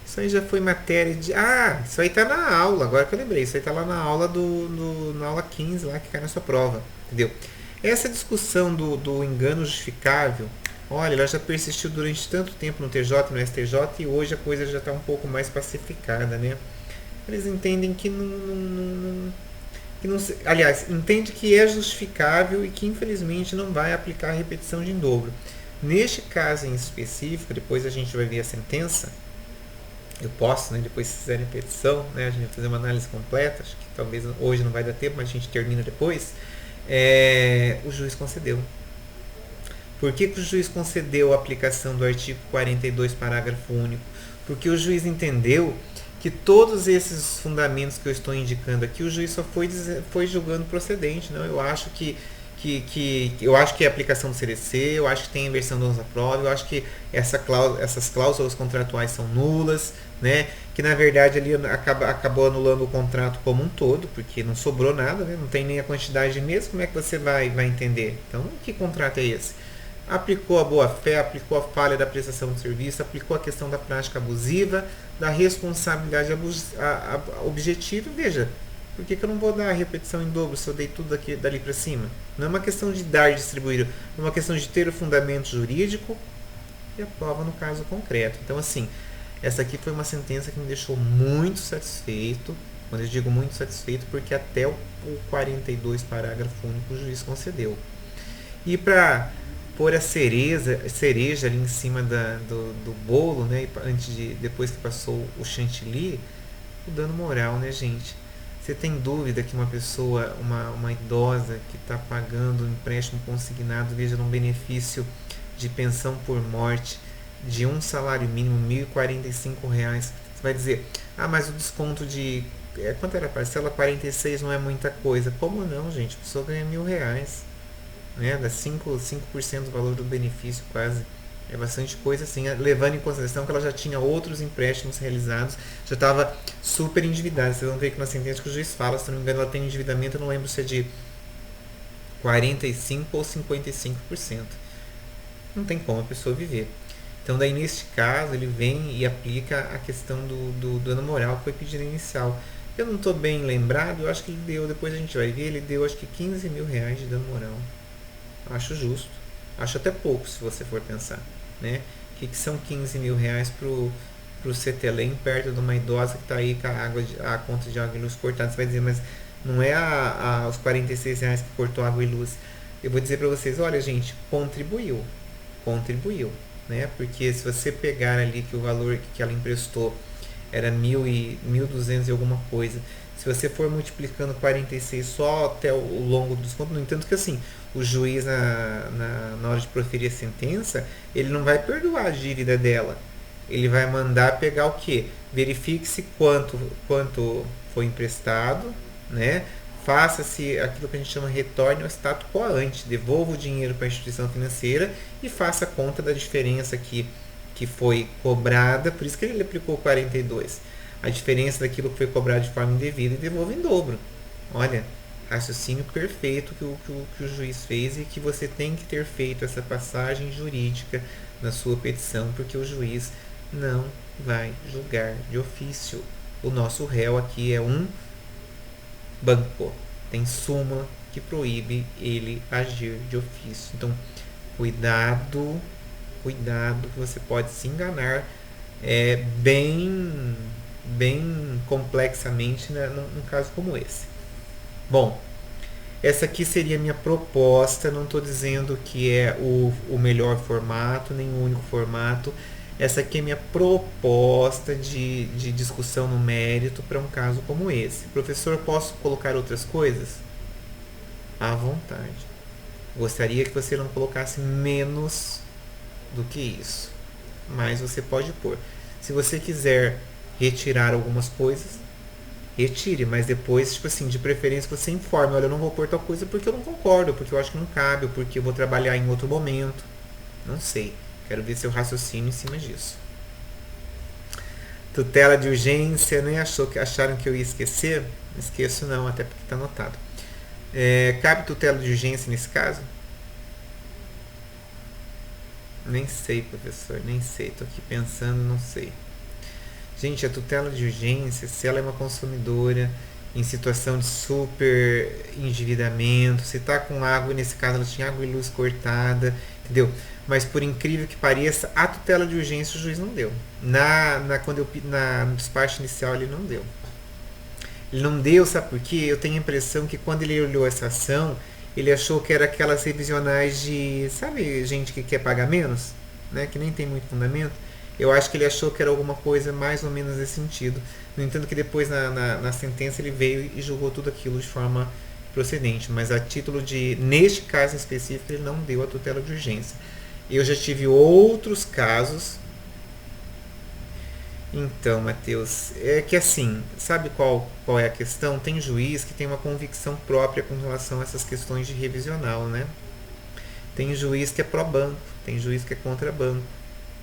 Isso aí já foi matéria de... Ah, isso aí tá na aula, agora que eu lembrei. Isso aí tá lá na aula na aula 15, lá que cai na sua prova. Entendeu? Essa discussão do engano justificável, olha, ela já persistiu durante tanto tempo no TJ, no STJ, e hoje a coisa já está um pouco mais pacificada, né? Eles entendem que aliás, entende que é justificável e que infelizmente não vai aplicar a repetição de em dobro. Neste caso em específico, depois a gente vai ver a sentença. Eu posso, né, depois se fizerem petição, né, a gente vai fazer uma análise completa, acho que talvez hoje não vai dar tempo, mas a gente termina depois. O juiz concedeu. Por que o juiz concedeu a aplicação do artigo 42, parágrafo único? Porque o juiz entendeu que todos esses fundamentos que eu estou indicando aqui, o juiz só foi julgando procedente. Não? Eu acho que é a aplicação do CDC, eu acho que tem a inversão do 11 à prova, eu acho que essas cláusulas contratuais são nulas, né? Que na verdade ali acabou anulando o contrato como um todo, porque não sobrou nada, né? Não tem nem a quantidade mesmo, como é que você vai entender? Então, que contrato é esse? Aplicou a boa-fé, aplicou a falha da prestação de serviço, aplicou a questão da prática abusiva, da responsabilidade objetiva. Veja, por que eu não vou dar a repetição em dobro se eu dei tudo dali para cima? Não é uma questão de dar e distribuir, é uma questão de ter o fundamento jurídico e a prova no caso concreto. Então, assim, essa aqui foi uma sentença que me deixou muito satisfeito. Quando eu digo muito satisfeito, porque até o 42, parágrafo único, o juiz concedeu. E para pôr a cereja ali em cima do bolo, né? Depois que passou o chantilly, o dano moral, né, gente? Você tem dúvida que uma pessoa, uma idosa que está pagando um empréstimo consignado, veja num benefício de pensão por morte de um salário mínimo, R$ 1.045, você vai dizer, mas o desconto de... quanto era a parcela? 46 não é muita coisa. Como não, gente? A pessoa ganha R$ 1.000. Né? Dá 5% do valor do benefício quase. É bastante coisa assim, levando em consideração que ela já tinha outros empréstimos realizados, já estava super endividada. Vocês vão ver que na sentença que o juiz fala, se não me engano, ela tem um endividamento, eu não lembro se é de 45% ou 55%. Não tem como a pessoa viver. Então, daí neste caso, ele vem e aplica a questão do dano moral que foi pedido inicial. Eu não estou bem lembrado, eu acho que ele deu, depois a gente vai ver, ele deu acho que R$ 15.000 de dano moral. Acho justo. Acho até pouco, se você for pensar. Né? O que são R$ 15.000 pro CTLM perto de uma idosa que está aí com a conta de água e luz cortada? Você vai dizer, mas não é os R$ 46 que cortou água e luz. Eu vou dizer para vocês, olha gente, contribuiu. Né? Porque se você pegar ali que o valor que ela emprestou era 1.200 e alguma coisa, se você for multiplicando 46 só até o longo dos contos, no entanto que assim, o juiz na hora de proferir a sentença, ele não vai perdoar a dívida dela, ele vai mandar pegar o que? Verifique-se quanto foi emprestado, né? Faça-se aquilo que a gente chama retorne ao status quo ante, devolva o dinheiro para a instituição financeira e faça a conta da diferença que foi cobrada, por isso que ele aplicou 42, a diferença daquilo que foi cobrado de forma indevida e devolve em dobro. Olha, raciocínio perfeito que o juiz fez e que você tem que ter feito essa passagem jurídica na sua petição, porque o juiz não vai julgar de ofício. O nosso réu aqui é um banco, tem súmula, que proíbe ele agir de ofício. Então, cuidado, cuidado, que você pode se enganar bem complexamente, né, num caso como esse. Bom, essa aqui seria a minha proposta, não estou dizendo que é o melhor formato, nem o único formato. Essa aqui é a minha proposta de discussão no mérito para um caso como esse. Professor, posso colocar outras coisas? À vontade. Gostaria que você não colocasse menos do que isso, mas você pode pôr. Se você quiser retirar algumas coisas, retire, mas depois, tipo assim, de preferência você informe, olha, eu não vou pôr tal coisa porque eu não concordo, porque eu acho que não cabe, ou porque eu vou trabalhar em outro momento. Não sei. Quero ver seu raciocínio em cima disso. Tutela de urgência, né? Acharam que eu ia esquecer? Não esqueço não, até porque está anotado. Cabe tutela de urgência nesse caso? Nem sei, professor, nem sei. Estou aqui pensando, não sei. Gente, a tutela de urgência, se ela é uma consumidora em situação de super endividamento, se está com água, nesse caso ela tinha água e luz cortada, entendeu? Mas por incrível que pareça, a tutela de urgência o juiz não deu. No despacho inicial ele não deu. Ele não deu, sabe por quê? Eu tenho a impressão que quando ele olhou essa ação, ele achou que era aquelas revisionais de, sabe, gente que quer pagar menos, né? Que nem tem muito fundamento. Eu acho que ele achou que era alguma coisa mais ou menos nesse sentido. No entanto, que depois na sentença ele veio e julgou tudo aquilo de forma procedente. Mas a título de, neste caso em específico, ele não deu a tutela de urgência. Eu já tive outros casos. Então, Matheus, é que assim, sabe qual é a questão? Tem juiz que tem uma convicção própria com relação a essas questões de revisional, né? Tem juiz que é pró-banco, tem juiz que é contra-banco.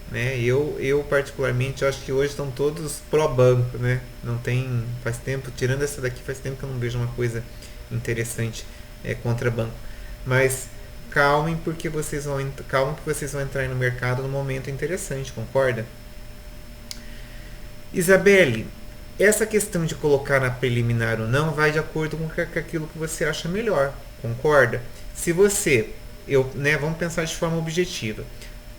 Né? Eu particularmente acho que hoje estão todos pró-banco, né? Não tem, faz tempo, tirando essa daqui, faz tempo que eu não vejo uma coisa interessante contra banco. Mas calmem porque vocês vão entrar no mercado num momento interessante, concorda? Isabelle, essa questão de colocar na preliminar ou não vai de acordo com aquilo que você acha melhor, concorda? Se você, vamos pensar de forma objetiva.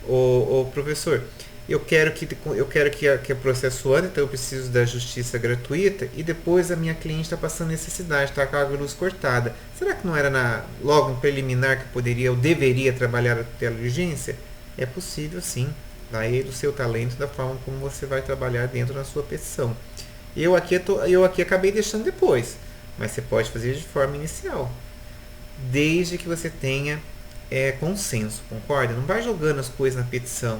O professor, eu quero que o processo ande, então eu preciso da justiça gratuita e depois a minha cliente está passando necessidade, está com a luz cortada. Será que não era logo no preliminar que eu deveria trabalhar a tutela de urgência? É possível sim, vai do seu talento, da forma como você vai trabalhar dentro da sua petição. Eu aqui acabei deixando depois, mas você pode fazer de forma inicial, desde que você tenha consenso, concorda? Não vai jogando as coisas na petição.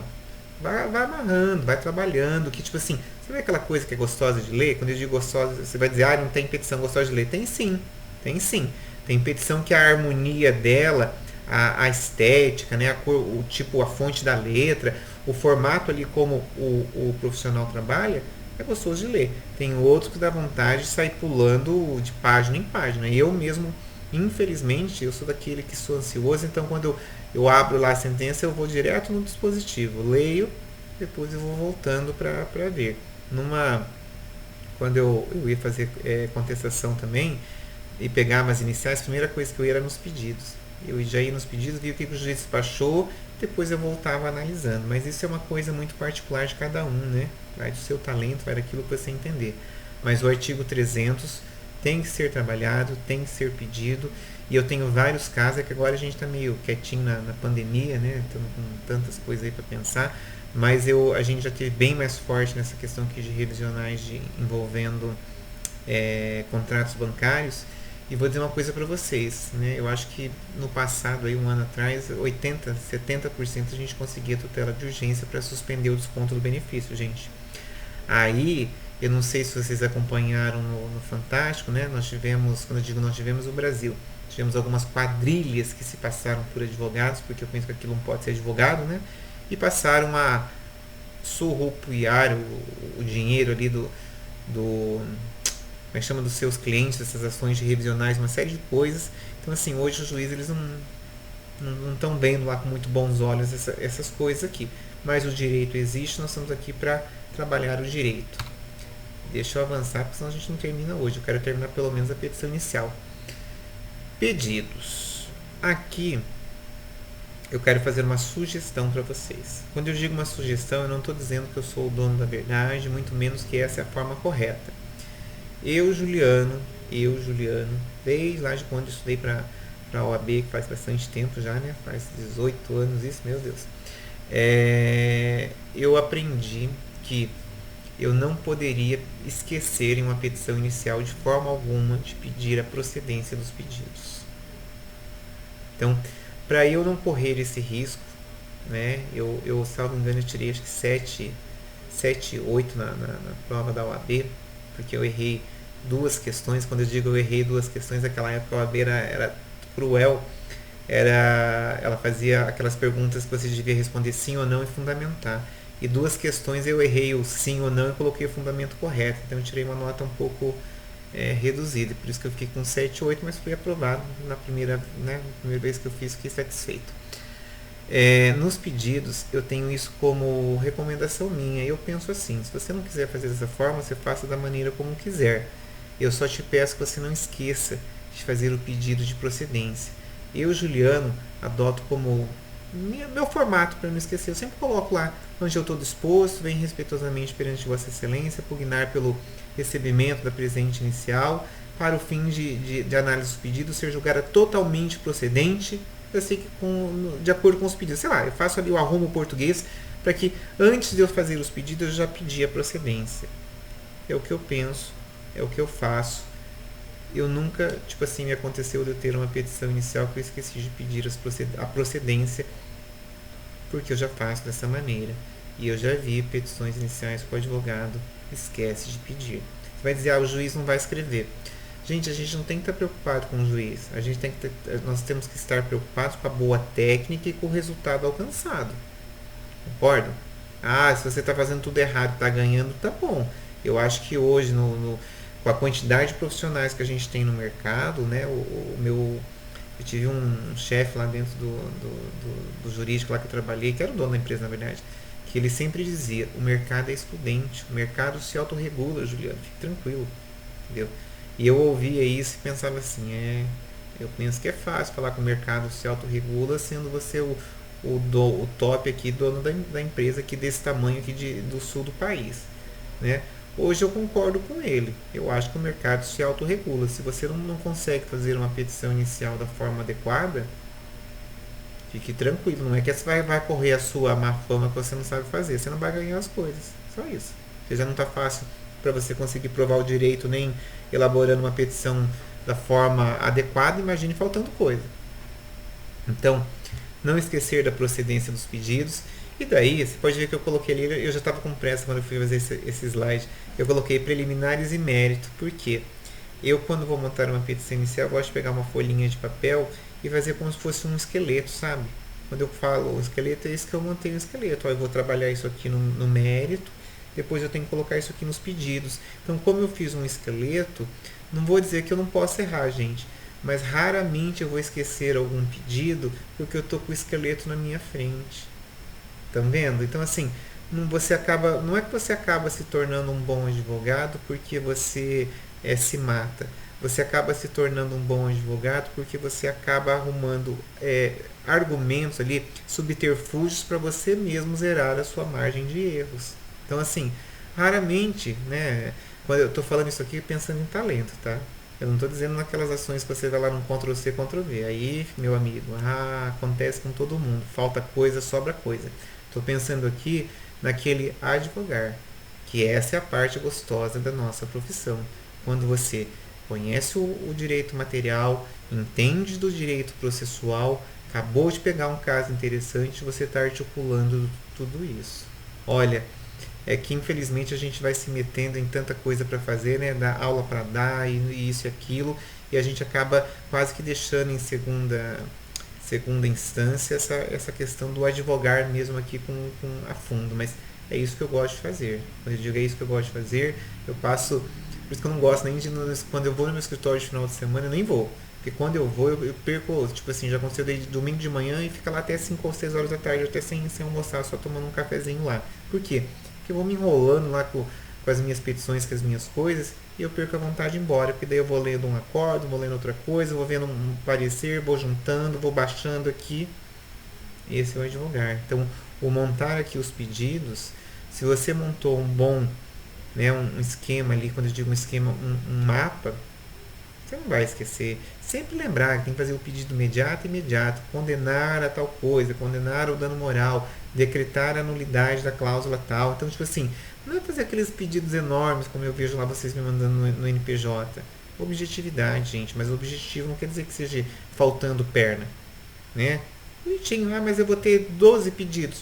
Vai amarrando, vai trabalhando. Que tipo assim, sabe aquela coisa que é gostosa de ler? Quando eu digo gostosa, você vai dizer, não tem petição gostosa de ler. Tem sim, tem sim. Tem petição que a harmonia dela, a estética, né? A cor, a fonte da letra, o formato ali como o profissional trabalha, é gostoso de ler. Tem outros que dá vontade de sair pulando de página em página. Eu mesmo, infelizmente, eu sou daquele que sou ansioso, então quando eu abro lá a sentença, eu vou direto no dispositivo, leio, depois eu vou voltando para ver. Quando eu ia fazer contestação também, e pegava as iniciais, a primeira coisa que eu ia era nos pedidos. Eu já ia nos pedidos, via o que o juiz despachou, depois eu voltava analisando. Mas isso é uma coisa muito particular de cada um, né? Vai do seu talento, vai daquilo que você entender. Mas o artigo 300 tem que ser trabalhado, tem que ser pedido. E eu tenho vários casos, é que agora a gente está meio quietinho na pandemia, né? Estamos com tantas coisas aí para pensar. Mas a gente já teve bem mais forte nessa questão aqui de revisionais envolvendo contratos bancários. E vou dizer uma coisa para vocês, né? Eu acho que no passado, aí, um ano atrás, 80%, 70% a gente conseguia tutela de urgência para suspender o desconto do benefício, gente. Aí, eu não sei se vocês acompanharam no Fantástico, né? Nós tivemos, quando eu digo nós tivemos, o Brasil. Tivemos algumas quadrilhas que se passaram por advogados, porque eu penso que aquilo não pode ser advogado, né? E passaram a surrupiar o dinheiro ali como é que chama, dos seus clientes, essas ações de revisionais, uma série de coisas. Então, assim, hoje os juízes eles não estão vendo lá com muito bons olhos essas coisas aqui. Mas o direito existe, nós estamos aqui para trabalhar o direito. Deixa eu avançar, porque senão a gente não termina hoje. Eu quero terminar pelo menos a petição inicial. Pedidos. Aqui eu quero fazer uma sugestão para vocês. Quando eu digo uma sugestão, eu não estou dizendo que eu sou o dono da verdade, muito menos que essa é a forma correta. Juliano, desde lá de quando eu estudei para a OAB, que faz bastante tempo já, né? Faz 18 anos isso, meu Deus. Eu aprendi que eu não poderia esquecer em uma petição inicial de forma alguma de pedir a procedência dos pedidos. Então, para eu não correr esse risco, né, eu salvo engano, eu tirei acho que 7, 8 na prova da OAB, porque eu errei 2 questões. Quando eu digo eu errei 2 questões, naquela época a OAB era cruel. Ela fazia aquelas perguntas que você devia responder sim ou não e fundamentar. E 2 questões eu errei o sim ou não e coloquei o fundamento correto. Então eu tirei uma nota um pouco reduzida. Por isso que eu fiquei com 7, 8, mas fui aprovado na primeira vez que eu fiz, fiquei satisfeito. Nos pedidos eu tenho isso como recomendação minha. Eu penso assim: se você não quiser fazer dessa forma, você faça da maneira como quiser. Eu só te peço que você não esqueça de fazer o pedido de procedência. Juliano, adoto como meu formato para não esquecer. Eu sempre coloco lá: onde eu estou disposto, venho respeitosamente perante Vossa Excelência pugnar pelo recebimento da presente inicial, para o fim de análise dos pedidos ser julgada totalmente procedente. Eu sei que de acordo com os pedidos, sei lá, eu faço ali, eu arrumo o português para que antes de eu fazer os pedidos eu já pedi a procedência. É o que eu penso, é o que eu faço. Eu nunca, me aconteceu de eu ter uma petição inicial que eu esqueci de pedir a procedência, porque eu já faço dessa maneira. E eu já vi petições iniciais que o advogado esquece de pedir. Você vai dizer: o juiz não vai escrever. Gente, a gente não tem que estar preocupado com o juiz. Nós temos que estar preocupados com a boa técnica e com o resultado alcançado. Concordam? Se você está fazendo tudo errado, está ganhando, tá bom. Eu acho que hoje, com a quantidade de profissionais que a gente tem no mercado, né, eu tive um chefe lá dentro do jurídico lá que eu trabalhei, que era o dono da empresa, na verdade, que ele sempre dizia: o mercado é excludente, o mercado se autorregula, Juliano, fique tranquilo, entendeu? E eu ouvia isso e pensava assim: eu penso que é fácil falar que o mercado se autorregula, sendo você o top aqui, dono da empresa aqui desse tamanho aqui do sul do país, né? Hoje eu concordo com ele. Eu acho que o mercado se autorregula. Se você não consegue fazer uma petição inicial da forma adequada, fique tranquilo. Não é que você vai correr a sua má fama que você não sabe fazer. Você não vai ganhar as coisas. Só isso. Porque já não está fácil para você conseguir provar o direito, nem elaborando uma petição da forma adequada. Imagine faltando coisa. Então, não esquecer da procedência dos pedidos. E daí, você pode ver que eu coloquei ali, eu já estava com pressa quando eu fui fazer esse slide, eu coloquei preliminares e mérito. Por quê? Eu, quando vou montar uma petição inicial, gosto de pegar uma folhinha de papel e fazer como se fosse um esqueleto, sabe? Quando eu falo o esqueleto, é isso que eu montei um esqueleto. Eu vou trabalhar isso aqui no mérito, depois eu tenho que colocar isso aqui nos pedidos. Então, como eu fiz um esqueleto, não vou dizer que eu não posso errar, gente, mas raramente eu vou esquecer algum pedido porque eu estou com o esqueleto na minha frente. Estão vendo? Então, assim, não é que você acaba se tornando um bom advogado porque você se mata. Você acaba se tornando um bom advogado porque você acaba arrumando argumentos ali, subterfúgios para você mesmo zerar a sua margem de erros. Então, assim, raramente, né, quando eu estou falando isso aqui pensando em talento, tá? Eu não estou dizendo naquelas ações que você vai lá no Ctrl+C, Ctrl+V. Aí, meu amigo, acontece com todo mundo. Falta coisa, sobra coisa. Estou pensando aqui naquele advogar, que essa é a parte gostosa da nossa profissão. Quando você conhece o direito material, entende do direito processual, acabou de pegar um caso interessante, você está articulando tudo isso. Olha, é que infelizmente a gente vai se metendo em tanta coisa para fazer, né? Dar aula para dar e isso e aquilo, e a gente acaba quase que deixando em segunda instância essa questão do advogar mesmo aqui com a fundo. Mas é isso que eu gosto de fazer. Quando eu digo é isso que eu gosto de fazer, eu passo. Por isso que eu não gosto nem de. Quando eu vou no meu escritório de final de semana, eu nem vou. Porque quando eu vou, eu perco. Tipo assim, já aconteceu desde domingo de manhã e fica lá até 5 ou 6 horas da tarde, até sem almoçar, só tomando um cafezinho lá. Por quê? Porque eu vou me enrolando lá com com as minhas petições, com as minhas coisas, e eu perco a vontade de ir embora, porque daí eu vou lendo um acordo, vou lendo outra coisa, vou vendo um parecer, vou juntando, vou baixando aqui. Esse é o advogar. Então, o montar aqui os pedidos, se você montou um bom, né, um esquema ali, quando eu digo um esquema, um mapa, você não vai esquecer. Sempre lembrar que tem que fazer o pedido imediato, condenar a tal coisa, condenar o dano moral, decretar a nulidade da cláusula tal. Então, tipo assim, não é fazer aqueles pedidos enormes, como eu vejo lá vocês me mandando no NPJ. Objetividade, gente, mas objetivo não quer dizer que seja faltando perna, né? Bonitinho, mas eu vou ter 12 pedidos.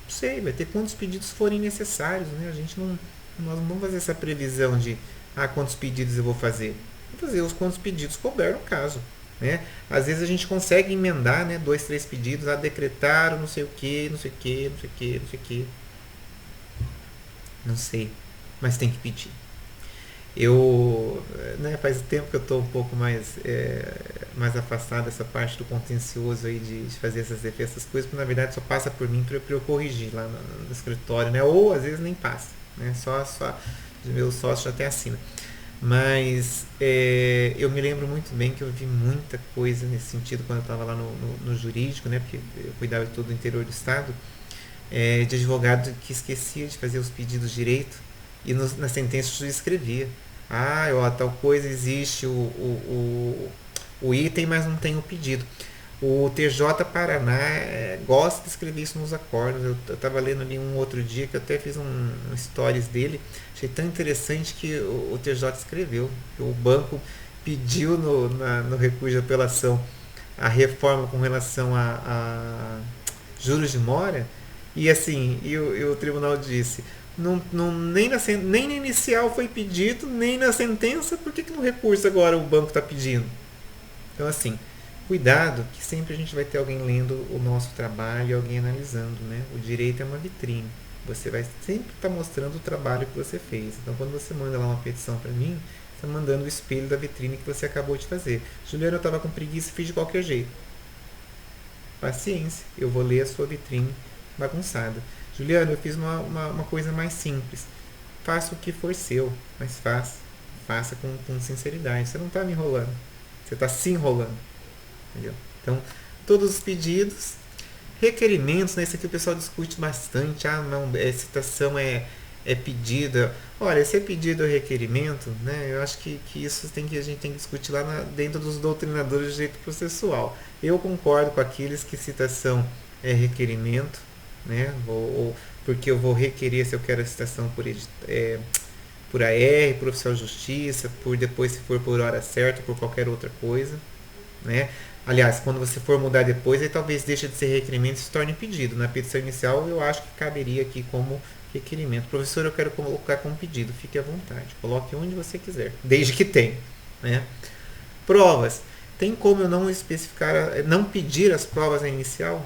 Não sei, vai ter quantos pedidos forem necessários, né? A gente não, nós não vamos fazer essa previsão de quantos pedidos eu vou fazer. Vou fazer os quantos pedidos couber no caso, né? Às vezes a gente consegue emendar, né, 2, 3 pedidos a decretar não sei o que, não sei o que, não sei o que, não sei o que. Não sei, mas tem que pedir. Eu, né, faz tempo que eu estou um pouco mais afastado dessa parte do contencioso aí de fazer essas defesas, essas coisas, porque na verdade só passa por mim para eu corrigir lá no escritório, né? Ou às vezes nem passa, né? Só os meus sócios até assinam. Mas eu me lembro muito bem que eu vi muita coisa nesse sentido quando eu estava lá no jurídico, né? Porque eu cuidava de todo o interior do estado, de advogado que esquecia de fazer os pedidos direito e na sentença o juiz escrevia: ó, tal coisa existe o item, mas não tem o pedido. O TJ Paraná gosta de escrever isso nos acordos. Eu estava lendo ali um outro dia que eu até fiz um stories dele. Achei tão interessante que o TJ escreveu. O banco pediu no recurso de apelação a reforma com relação a juros de mora. E assim, o tribunal disse: nem na inicial foi pedido, nem na sentença, por que no recurso agora o banco está pedindo? Então, assim, cuidado, que sempre a gente vai ter alguém lendo o nosso trabalho e alguém analisando, né? O direito é uma vitrine. Você vai sempre estar mostrando o trabalho que você fez. Então, quando você manda lá uma petição para mim, você está mandando o espelho da vitrine que você acabou de fazer. Juliana, eu estava com preguiça e fiz de qualquer jeito. Paciência, eu vou ler a sua vitrine bagunçada. Juliana, eu fiz uma coisa mais simples. Faça o que for seu, mas faça com sinceridade. Você não está me enrolando. Você está se enrolando. Entendeu? Então, todos os pedidos, requerimentos, né? Isso aqui o pessoal discute bastante. Não, citação é pedida. Olha, se é pedido ou requerimento, né? Eu acho que isso a gente tem que discutir lá dentro dos doutrinadores de direito processual. Eu concordo com aqueles que citação é requerimento, né? Porque eu vou requerer se eu quero a citação por AR, por oficial de justiça, por depois se for por hora certa, por qualquer outra coisa, né? Aliás, quando você for mudar depois, aí talvez deixe de ser requerimento e se torne pedido. Na petição inicial, eu acho que caberia aqui como requerimento. Professor, eu quero colocar como pedido. Fique à vontade. Coloque onde você quiser, desde que tenha, né? Provas. Tem como eu não especificar, não pedir as provas na inicial?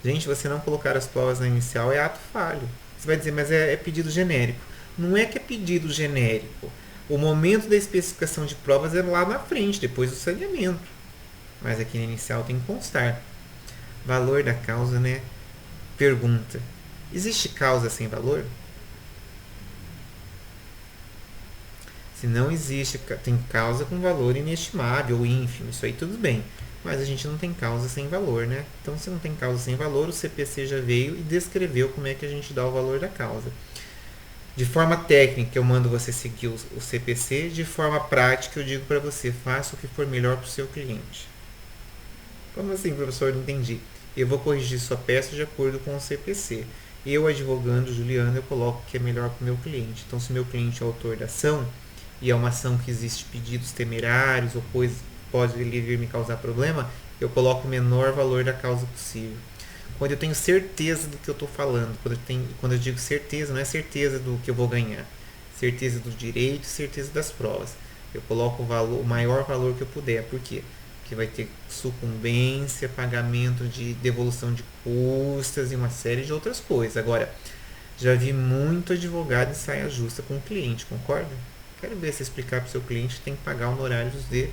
Gente, você não colocar as provas na inicial é ato falho. Você vai dizer, mas é pedido genérico. Não é que é pedido genérico. O momento da especificação de provas é lá na frente, depois do saneamento. Mas aqui na inicial tem que constar. Valor da causa, né? Pergunta: existe causa sem valor? Se não existe, tem causa com valor inestimável ou ínfimo, isso aí tudo bem. Mas a gente não tem causa sem valor, né? Então, se não tem causa sem valor, o CPC já veio e descreveu como é que a gente dá o valor da causa. De forma técnica, eu mando você seguir o CPC. De forma prática, eu digo para você: faça o que for melhor para o seu cliente. Como assim, professor? Não entendi. Eu vou corrigir sua peça de acordo com o CPC. Eu, advogando Juliano, eu coloco o que é melhor para o meu cliente. Então, se meu cliente é autor da ação e é uma ação que existe pedidos temerários ou coisas que pode vir me causar problema, eu coloco o menor valor da causa possível. Quando eu tenho certeza do que eu estou falando, quando eu digo certeza, não é certeza do que eu vou ganhar, certeza do direito, certeza das provas. Eu coloco o maior valor que eu puder. Por quê? Porque vai ter sucumbência, pagamento de devolução de custas e uma série de outras coisas. Agora, já vi muito advogado em saia justa com o cliente, concorda? Quero ver se explicar para o seu cliente que tem que pagar honorários de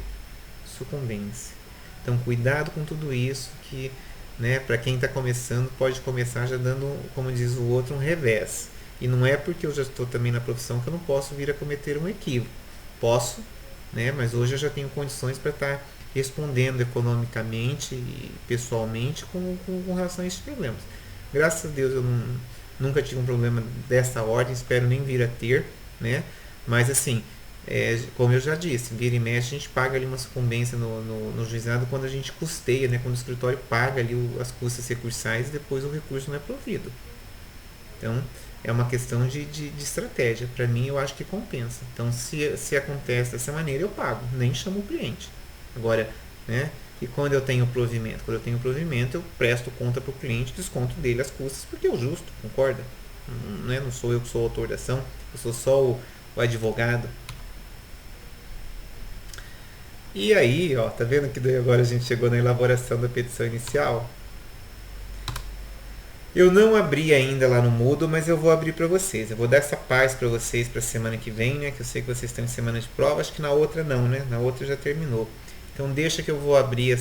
sucumbência. Então, cuidado com tudo isso, que, né, para quem está começando, pode começar já dando, como diz o outro, um revés. E não é porque eu já estou também na profissão que eu não posso vir a cometer um equívoco. Posso, né? Mas hoje eu já tenho condições para estar respondendo economicamente e pessoalmente com relação a esses problemas. Graças a Deus eu nunca tive um problema dessa ordem, espero nem vir a ter, né? Mas assim, como eu já disse, vira e mexe a gente paga ali uma sucumbência no juizado quando a gente custeia, né? Quando o escritório paga ali as custas recursais e depois o recurso não é provido. Então, é uma questão de estratégia. Para mim, eu acho que compensa. Então, se acontece dessa maneira, eu pago, nem chamo o cliente. Agora, né? E quando eu tenho provimento? Quando eu tenho provimento, eu presto conta para o cliente, desconto dele as custas, porque é o justo, concorda? Né? Não sou eu que sou o autor da ação, eu sou só o advogado. E aí, ó, tá vendo que daí agora a gente chegou na elaboração da petição inicial? Eu não abri ainda lá no Moodle, mas eu vou abrir para vocês. Eu vou dar essa paz para vocês para a semana que vem, né? Que eu sei que vocês estão em semana de prova. Acho que na outra não, né? Na outra já terminou. Então deixa que eu vou abrir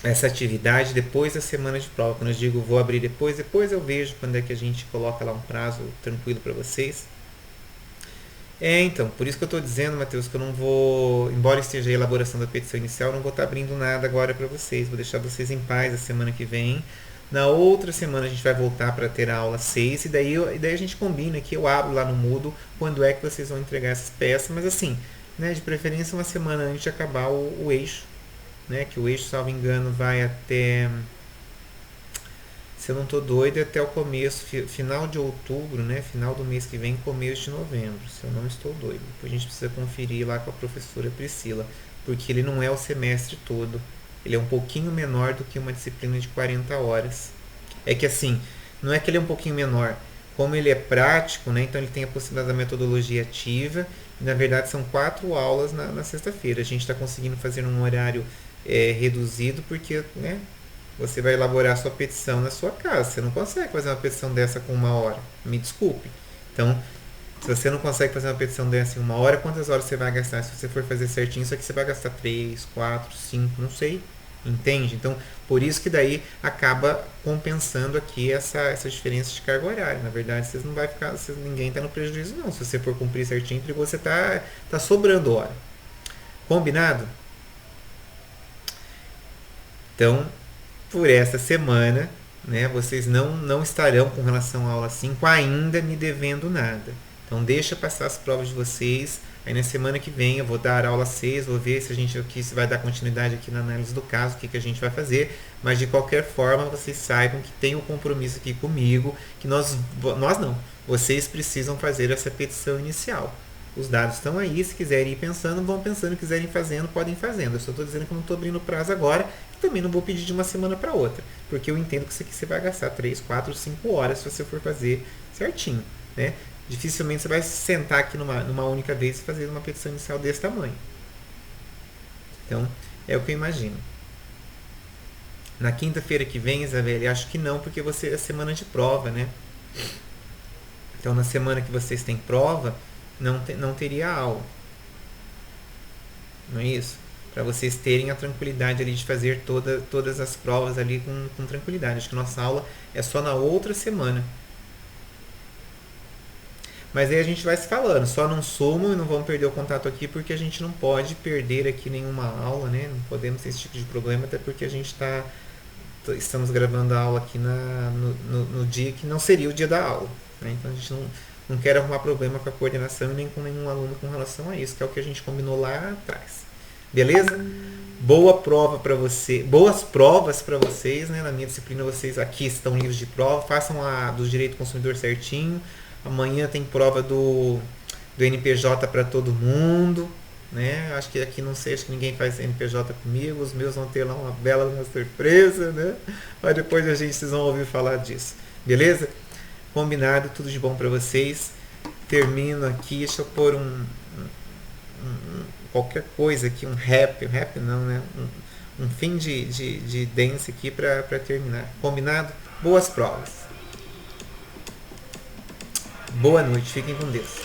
essa atividade depois da semana de prova. Quando eu digo vou abrir depois eu vejo quando é que a gente coloca lá um prazo tranquilo para vocês. Então, por isso que eu estou dizendo, Matheus, que eu não vou, embora esteja a elaboração da petição inicial, eu não vou estar abrindo nada agora para vocês. Vou deixar vocês em paz a semana que vem. Na outra semana a gente vai voltar para ter a aula 6 e daí a gente combina que eu abro lá no Moodle quando é que vocês vão entregar essas peças, mas assim, né, de preferência uma semana antes de acabar o eixo, né, que o eixo, salvo engano, vai até, se eu não estou doido, até o começo, final de outubro, né, final do mês que vem, começo de novembro, se eu não estou doido. Depois a gente precisa conferir lá com a professora Priscila, porque ele não é o semestre todo. Ele é um pouquinho menor do que uma disciplina de 40 horas. É que assim, não é que ele é um pouquinho menor. Como ele é prático, né, então ele tem a possibilidade da metodologia ativa. E na verdade são 4 aulas na sexta-feira. A gente está conseguindo fazer num horário reduzido porque, né, você vai elaborar a sua petição na sua casa. Você não consegue fazer uma petição dessa com 1 hora. Me desculpe. Então, se você não consegue fazer uma petição dessa em 1 hora, quantas horas você vai gastar? Se você for fazer certinho, isso aqui você vai gastar 3, 4, 5, não sei. Entende? Então, por isso que daí acaba compensando aqui essa diferença de carga horária. Na verdade, vocês não vai ficar, ninguém está no prejuízo não. Se você for cumprir certinho, você tá sobrando hora. Combinado? Então, por essa semana, né, vocês não estarão com relação à aula 5 ainda me devendo nada. Então deixa passar as provas de vocês. Aí na semana que vem eu vou dar a aula 6, vou ver se a gente aqui se vai dar continuidade aqui na análise do caso, o que a gente vai fazer. Mas de qualquer forma, vocês saibam que tem um compromisso aqui comigo, que nós não, vocês precisam fazer essa petição inicial. Os dados estão aí, se quiserem ir pensando, vão pensando, quiserem ir fazendo, podem ir fazendo. Eu só estou dizendo que eu não estou abrindo prazo agora, e também não vou pedir de uma semana para outra, porque eu entendo que isso aqui você vai gastar 3, 4, 5 horas se você for fazer certinho, né? Dificilmente você vai sentar aqui numa única vez e fazer uma petição inicial desse tamanho. Então, é o que eu imagino. Na quinta-feira que vem, Isabelle, acho que não, porque você é semana de prova, né? Então, na semana que vocês têm prova, não teria aula. Não é isso? Para vocês terem a tranquilidade ali de fazer todas as provas ali com tranquilidade. Acho que nossa aula é só na outra semana. Mas aí a gente vai se falando, só não sumam e não vamos perder o contato aqui, porque a gente não pode perder aqui nenhuma aula, né? Não podemos ter esse tipo de problema, até porque a gente estamos gravando a aula aqui no dia que não seria o dia da aula, né? Então a gente não quer arrumar problema com a coordenação e nem com nenhum aluno com relação a isso, que é o que a gente combinou lá atrás. Beleza? Boa prova para você, boas provas para vocês, né? Na minha disciplina vocês aqui estão livres de prova, façam a do direito do consumidor certinho. Amanhã tem prova do NPJ para todo mundo, né? Acho que aqui não sei, acho que ninguém faz NPJ comigo. Os meus vão ter lá uma bela surpresa, né? Mas depois vocês vão ouvir falar disso. Beleza? Combinado, tudo de bom para vocês. Termino aqui, deixa eu pôr qualquer coisa aqui, um rap não, né? Um fim de dance aqui para terminar. Combinado? Boas provas. Boa noite, fiquem com Deus.